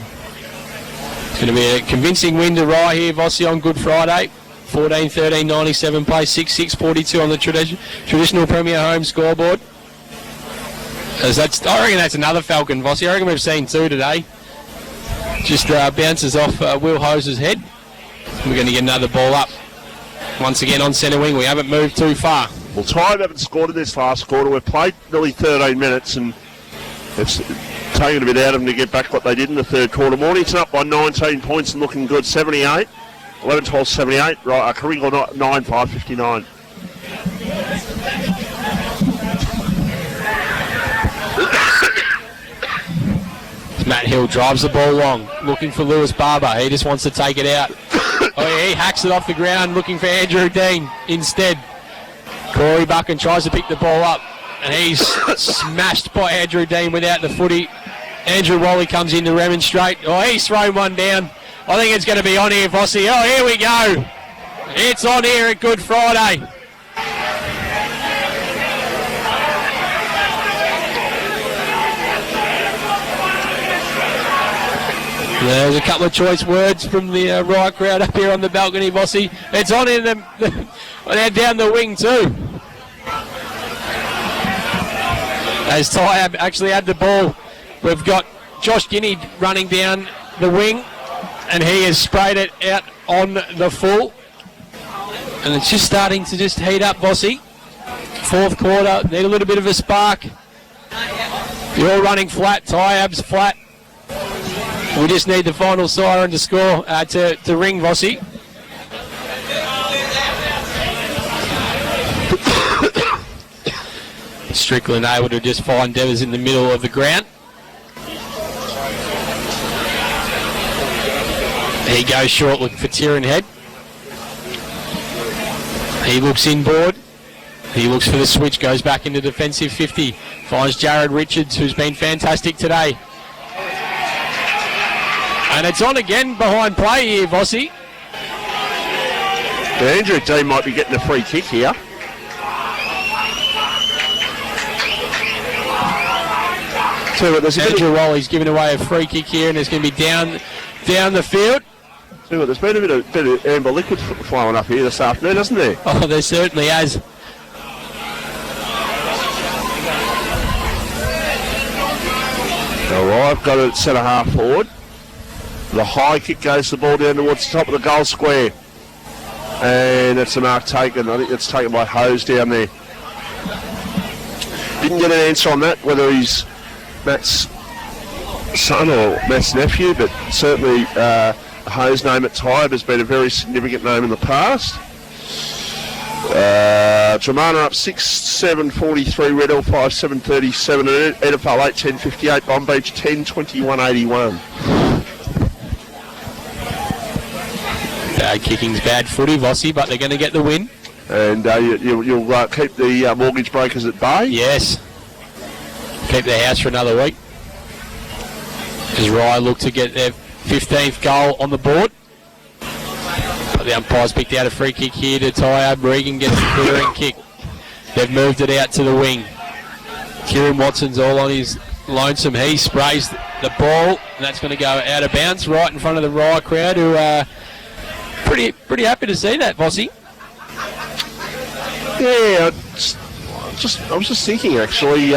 It's going to be a convincing win to Rye here, Vossi, on Good Friday. 14-13, 97 play, 6-6-42 on the traditional Premier Home scoreboard. I reckon that's another Falcon, Vossi. I reckon we've seen two today. Just bounces off Will Hose's head. We're going to get another ball up. Once again on centre wing, we haven't moved too far. Well, Tyabb haven't scored in this last quarter. We've played nearly 13 minutes and it's taken a bit out of them to get back what they did in the third quarter. Mornington up by 19 points and looking good, 78. 11-12, 78. Right, Karingo 9-5-59. Matt Hill drives the ball long, looking for Lewis Barber. He just wants to take it out. He hacks it off the ground, looking for Andrew Dean instead. Corey Buchan tries to pick the ball up, and he's smashed by Andrew Dean without the footy. Andrew Wally comes in to remonstrate. He's thrown one down. I think it's going to be on here, Vossi. Here we go. It's on here at Good Friday. There's a couple of choice words from the Rye crowd up here on the balcony, Vossi. It's on in they're down the wing too. As Tyabb actually had the ball, we've got Josh Guinea running down the wing, and he has sprayed it out on the full. And it's just starting to just heat up, Vossi. Fourth quarter, need a little bit of a spark. You're running flat, Tyabb's flat. We just need the final siren to score, to ring, Vossi. Strickland able to just find Devers in the middle of the ground. He goes short looking for Tieran Head. He looks inboard. He looks for the switch, goes back into defensive 50. Finds Jared Richards, who's been fantastic today. And it's on again behind play here, Vossi. Andrew Dean might be getting a free kick here. Andrew Wally's giving away a free kick here, and it's going to be down the field. There's been a bit of amber liquid flowing up here this afternoon, hasn't there? Oh, there certainly has. All right, I've got it at centre half forward. The high kick goes the ball down towards the top of the goal square. And it's a mark taken. I think it's taken by Hose down there. Didn't get an answer on that, whether he's Matt's son or Matt's nephew, but certainly Hose' name at Tyabb has been a very significant name in the past. Dramana up 6-7-43, Red Hill 5-7-37, and NFL 8-10-58, Bomb Beach 10-21-81. Kicking's bad footy, Vossi, but they're going to get the win. And you'll keep the mortgage brokers at bay? Yes. Keep their house for another week. As Rye look to get their 15th goal on the board. But the umpires picked out a free kick here to Tyabb. Regan gets the clearing kick. They've moved it out to the wing. Kieran Watson's all on his lonesome. He sprays the ball, and that's going to go out of bounds right in front of the Rye crowd, who are pretty happy to see that, Vossi. Yeah, I was just thinking actually.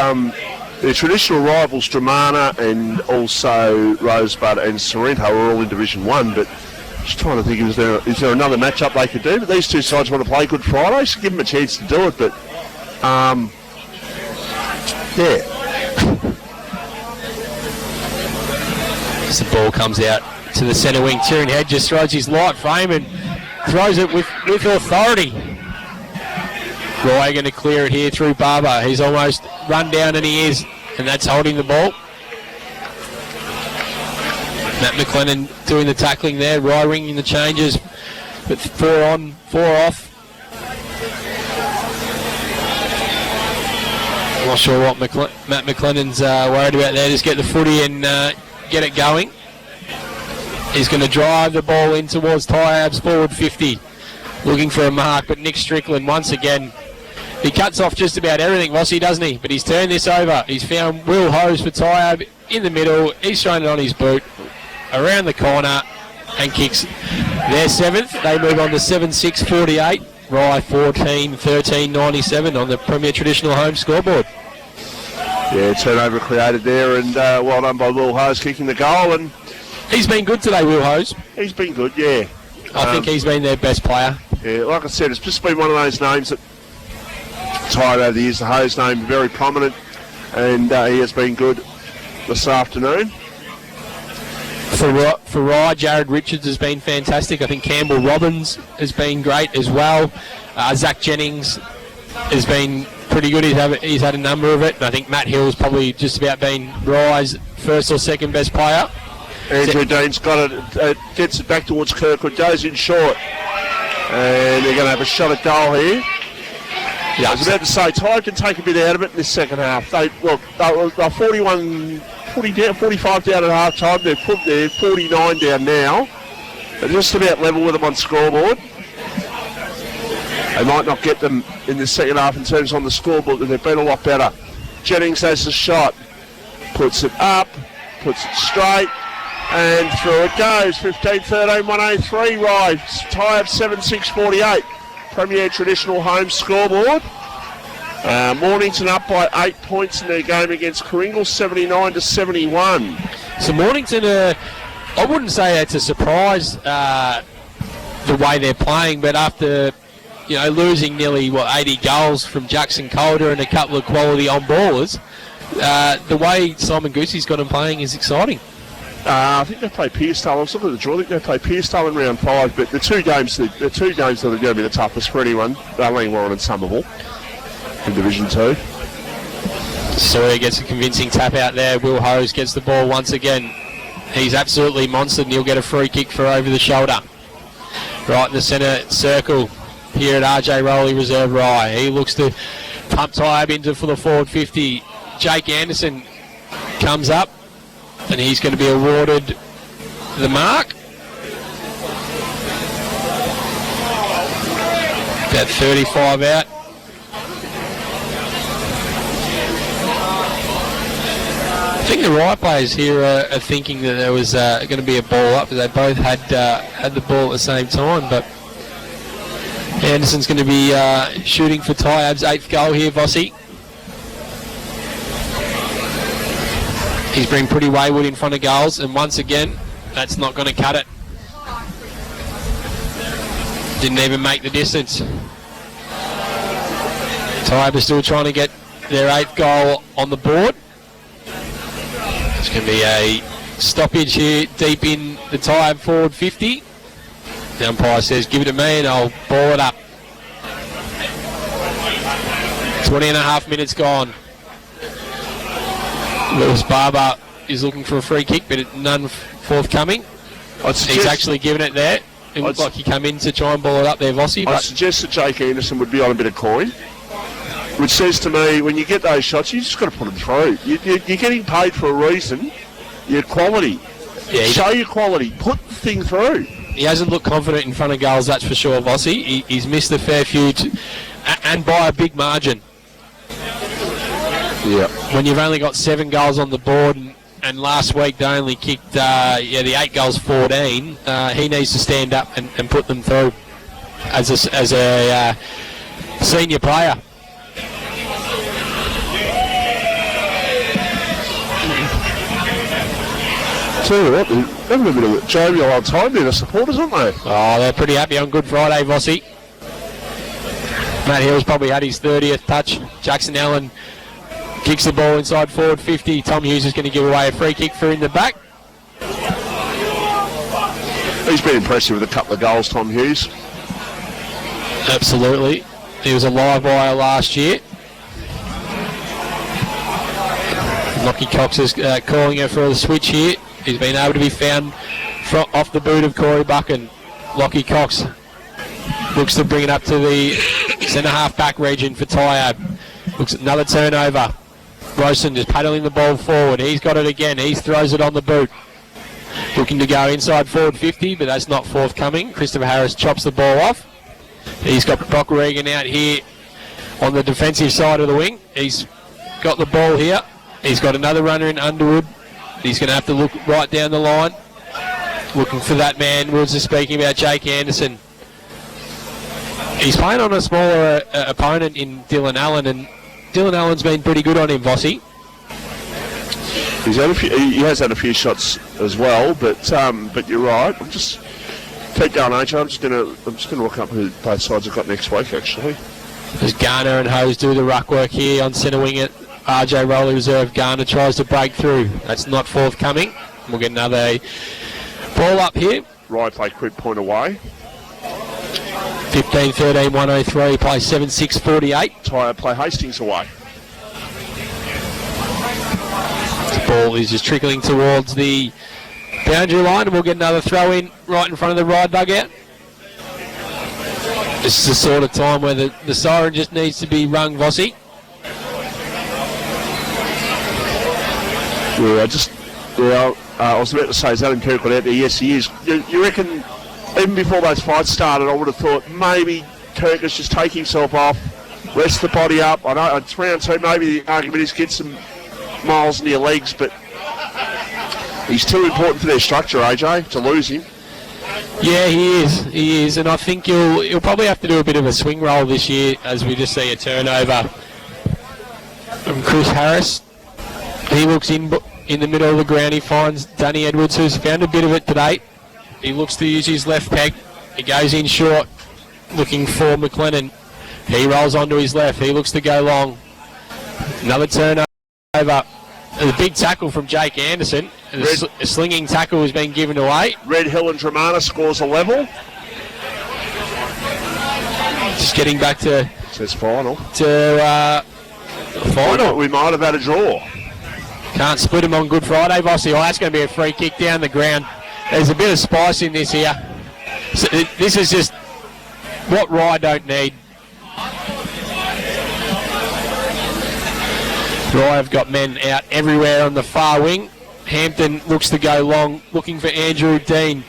Their traditional rivals, Dramana and also Rosebud and Sorrento, are all in Division 1, but just trying to think, is there another matchup they could do? But these two sides want to play Good Friday, so give them a chance to do it, but yeah. As the ball comes out to the centre wing, Tieran Head just throws his light frame and throws it with authority. Roy going to clear it here through Barber. He's almost run down, and he is, and that's holding the ball. Matt McLennan doing the tackling there. Roy ringing the changes, but 4 on, 4 off. I'm not sure what Matt McLennan's worried about there. Just get the footy and get it going. He's going to drive the ball in towards Tyabb's forward 50. Looking for a mark, but Nick Strickland once again. He cuts off just about everything, Vossi, doesn't he? But he's turned this over. He's found Will Hose for Tyabb in the middle. He's thrown it on his boot around the corner and kicks their 7th. They move on to 7-6-48. Rye 14-13-97 on the Premier Traditional Home scoreboard. Yeah, turnover created there, and well done by Will Hose kicking the goal. And he's been good today, Will Hose. He's been good, yeah. I think he's been their best player. Yeah, like I said, it's just been one of those names that tired over the years. The Hose name very prominent, and he has been good this afternoon. For Rye, Jared Richards has been fantastic. I think Campbell Robbins has been great as well. Zach Jennings has been pretty good. He's had a number of it. And I think Matt Hill's probably just about been Rye's first or second best player. Andrew Dean's got it, gets it back towards Kirkwood, goes in short, and they're going to have a shot at goal here. Yeah, I was about to say, Tyabb can take a bit out of it in this second half. They're 45 down at half time. They're 49 down now. They're just about level with them on scoreboard. They might not get them in the second half in terms on the scoreboard, but they've been a lot better. Jennings has a shot, puts it up, puts it straight, and through it goes. 15-13, 103 Rye. Tyabb 7-6-48. Premier Traditional Home scoreboard. Mornington up by 8 points in their game against Kringle, 79-71. So Mornington, I wouldn't say it's a surprise the way they're playing, but after losing nearly 80 goals from Jackson Calder and a couple of quality on-ballers, the way Simon Goosey's got them playing is exciting. I think they play Pearstone. I was looking at the draw. I think they play Pearstone in round 5, but the two games that are going to be the toughest for anyone, Darlene Warren and Somerville in Division 2. Sawyer gets a convincing tap out there. Will Hose gets the ball once again. He's absolutely monstered, and he'll get a free kick for over the shoulder. Right in the centre circle here at RJ Rowley Reserve Rye. He looks to pump Tyabb into for the forward 50. Jake Anderson comes up, and he's going to be awarded the mark. About 35 out. I think the right players here are thinking that there was going to be a ball up, but they both had the ball at the same time. But Anderson's going to be shooting for Tyabb's 8th goal here, Vossi. He's been pretty wayward in front of goals, and once again, that's not going to cut it. Didn't even make the distance. Tyabb is still trying to get their 8th goal on the board. It's going to be a stoppage here deep in the Tyabb forward 50. The umpire says, give it to me and I'll ball it up. 20 and a half minutes gone. Lewis Barber is looking for a free kick, but none forthcoming. He's actually given it there. It looked like he came in to try and ball it up there, Vossi. I suggest that Jake Anderson would be on a bit of coin, which says to me, when you get those shots, you just got to put them through. You're getting paid for a reason. Your quality. Yeah, show your quality. Put the thing through. He hasn't looked confident in front of goals, that's for sure, Vossi. He's missed a fair few, and by a big margin. Yeah. When you've only got 7 goals on the board, and last week they only kicked the 8 goals 14, he needs to stand up and put them through as a senior player. Tell you what, they're having a bit of a jovial old time there, the supporters, aren't they? Oh, they're pretty happy on Good Friday, Vossi. Matt Hill's probably had his 30th touch. Jackson Allen kicks the ball inside forward 50. Tom Hughes is going to give away a free kick for in the back. He's been impressive with a couple of goals, Tom Hughes. Absolutely. He was a live wire last year. Lockie Cox is calling her for the switch here. He's been able to be found off the boot of Corey Buchan. Lockie Cox looks to bring it up to the centre half back region for Tyabb. Looks at another turnover. Rosen just paddling the ball forward. He's got it again. He throws it on the boot. Looking to go inside forward 50, but that's not forthcoming. Christopher Harris chops the ball off. He's got Brock Regan out here on the defensive side of the wing. He's got the ball here. He's got another runner in Underwood. He's going to have to look right down the line. Looking for that man. Woods is speaking about Jake Anderson. He's playing on a smaller opponent in Dylan Allen, and Dylan Allen's been pretty good on him, Vossi. He has had a few shots as well, but you're right. I'm just keep going, AJ. I'm just gonna look up who both sides have got next week. Actually, as Garner and Hose do the ruck work here on centre wing at RJ Rowley reserve. Garner tries to break through. That's not forthcoming. We'll get another ball up here. Right, play quick point away. 15-13, 103. Play 7-6-48. Tyabb play Hastings away. The ball is just trickling towards the boundary line, and we'll get another throw in right in front of the right dugout. This is the sort of time where the siren just needs to be rung, Vossi. I was about to say, is Adam Kirkwood out there? Yes, he is. You reckon, even before those fights started, I would have thought maybe Kirk has just take himself off, rest the body up. I know it's round two, maybe the argument is get some miles into your legs, but he's too important for their structure, AJ, to lose him. Yeah, he is, and I think he'll probably have to do a bit of a swing roll this year as we just see a turnover from Chris Harris. He looks in the middle of the ground. He finds Danny Edwards, who's found a bit of it today. He looks to use his left peg. He goes in short, looking for McLennan. He rolls onto his left. He looks to go long. Another turnover. A big tackle from Jake Anderson. A slinging tackle has been given away. Red Hill and Dramana scores a level. Just getting back to... It says final. Final. We might have had a draw. Can't split him on Good Friday, Vossi. Oh, that's going to be a free kick down the ground. There's a bit of spice in this here. So this is just what Rye don't need. Rye have got men out everywhere on the far wing. Hampton looks to go long, looking for Andrew Dean.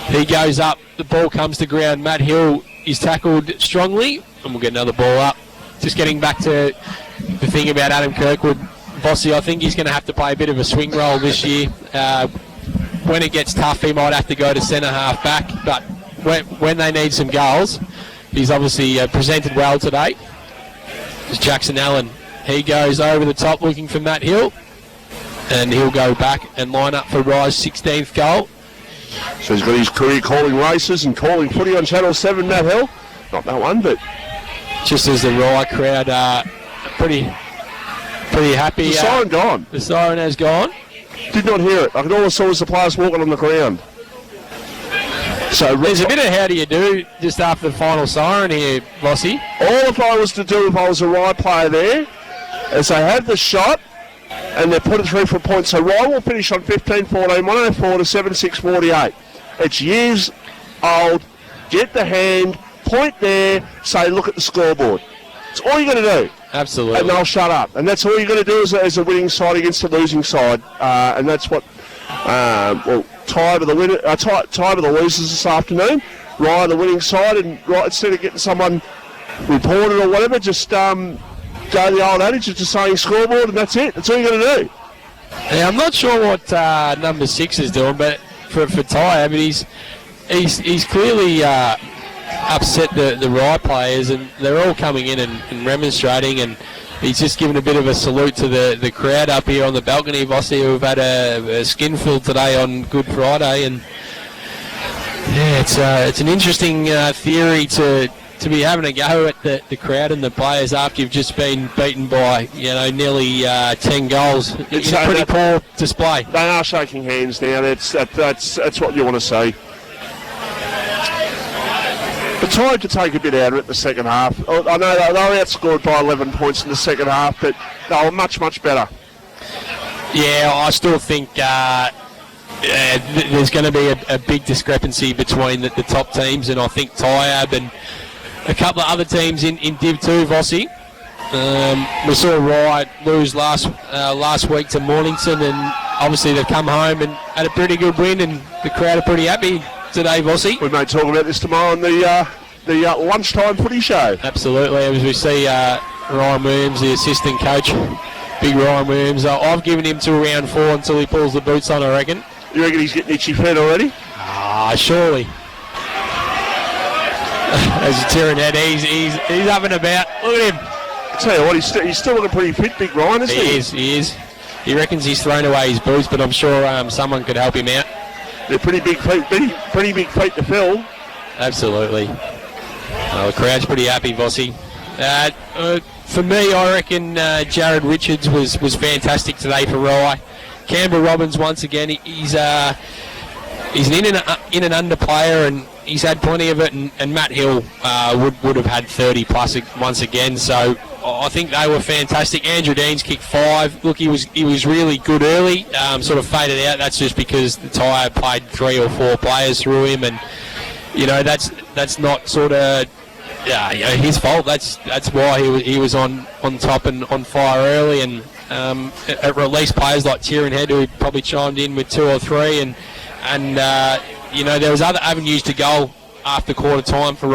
He goes up, the ball comes to ground. Matt Hill is tackled strongly, and we'll get another ball up. Just getting back to the thing about Adam Kirkwood. Vossi, I think he's going to have to play a bit of a swing role this year. When it gets tough, he might have to go to centre half back, but when they need some goals, he's obviously presented well today. It's Jackson Allen. He goes over the top looking for Matt Hill, and he'll go back and line up for Rye's 16th goal. So he's got his career calling races and calling footy on Channel 7, Matt Hill. Not that one, but... Just as the Rye crowd are pretty happy. The siren gone. The siren has gone. Did not hear it. I could always saw was the players walking on the ground. So there's a bit of how do you do just after the final siren here, Vossi. All if I was to do if I was a Rye player there is they have the shot and they put it through for a point. So Rye will finish on 15-14, 104 to 7-6-48. It's years old. Get the hand, point there, say look at the scoreboard. It's all you're going to do. Absolutely. And they'll shut up. And that's all you're going to do as a winning side against a losing side. And that's what, Tyabb are the losers this afternoon. Rye the winning side. And right, instead of getting someone reported or whatever, just go the old adage of just saying scoreboard and that's it. That's all you're going to do. Yeah, I'm not sure what number 6 is doing, but for Tyabb, he's clearly... upset the Rye players, and they're all coming in and remonstrating, and he's just given a bit of a salute to the crowd up here on the balcony. Vossi, who've had a skinful today on Good Friday, and yeah, it's an interesting theory to be having a go at the crowd and the players after you've just been beaten by nearly 10 goals. It's a pretty poor display. They are shaking hands now. That's what you want to see. But tried to take a bit out of it in the second half. I know they were outscored by 11 points in the second half, but they were much, much better. Yeah, I still think there's going to be a big discrepancy between the top teams, and I think Tyabb and a couple of other teams in DIV2, Vossi. We saw Rye lose last week to Mornington, and obviously they've come home and had a pretty good win, and the crowd are pretty happy today, Vossi. We may talk about this tomorrow on the lunchtime footy show. Absolutely, as we see Ryan Williams, the assistant coach, big Ryan Williams. I've given him till round 4 until he pulls the boots on, I reckon. You reckon he's getting itchy feet already? Surely. As a Tyrone head, he's up and about. Look at him. I tell you what, he's still looking pretty fit, big Ryan, isn't he? He is. He reckons he's thrown away his boots, but I'm sure someone could help him out. They're pretty big feet to fill. Absolutely. The crowd's pretty happy, Vossi. For me, I reckon Jared Richards was fantastic today for Rye. Canberra Robbins, once again, he's an in and under player, and he's had plenty of it, and Matt Hill would have had 30 plus once again, so I think they were fantastic. Andrew Dean's kicked 5. Look, he was really good early, sort of faded out. That's just because the Tyabb played 3 or 4 players through him, and that's not sort of his fault. That's why he was on top and on fire early, and it released players like Tyrone Head, who probably chimed in with 2 or 3, and there was other avenues to go after quarter time for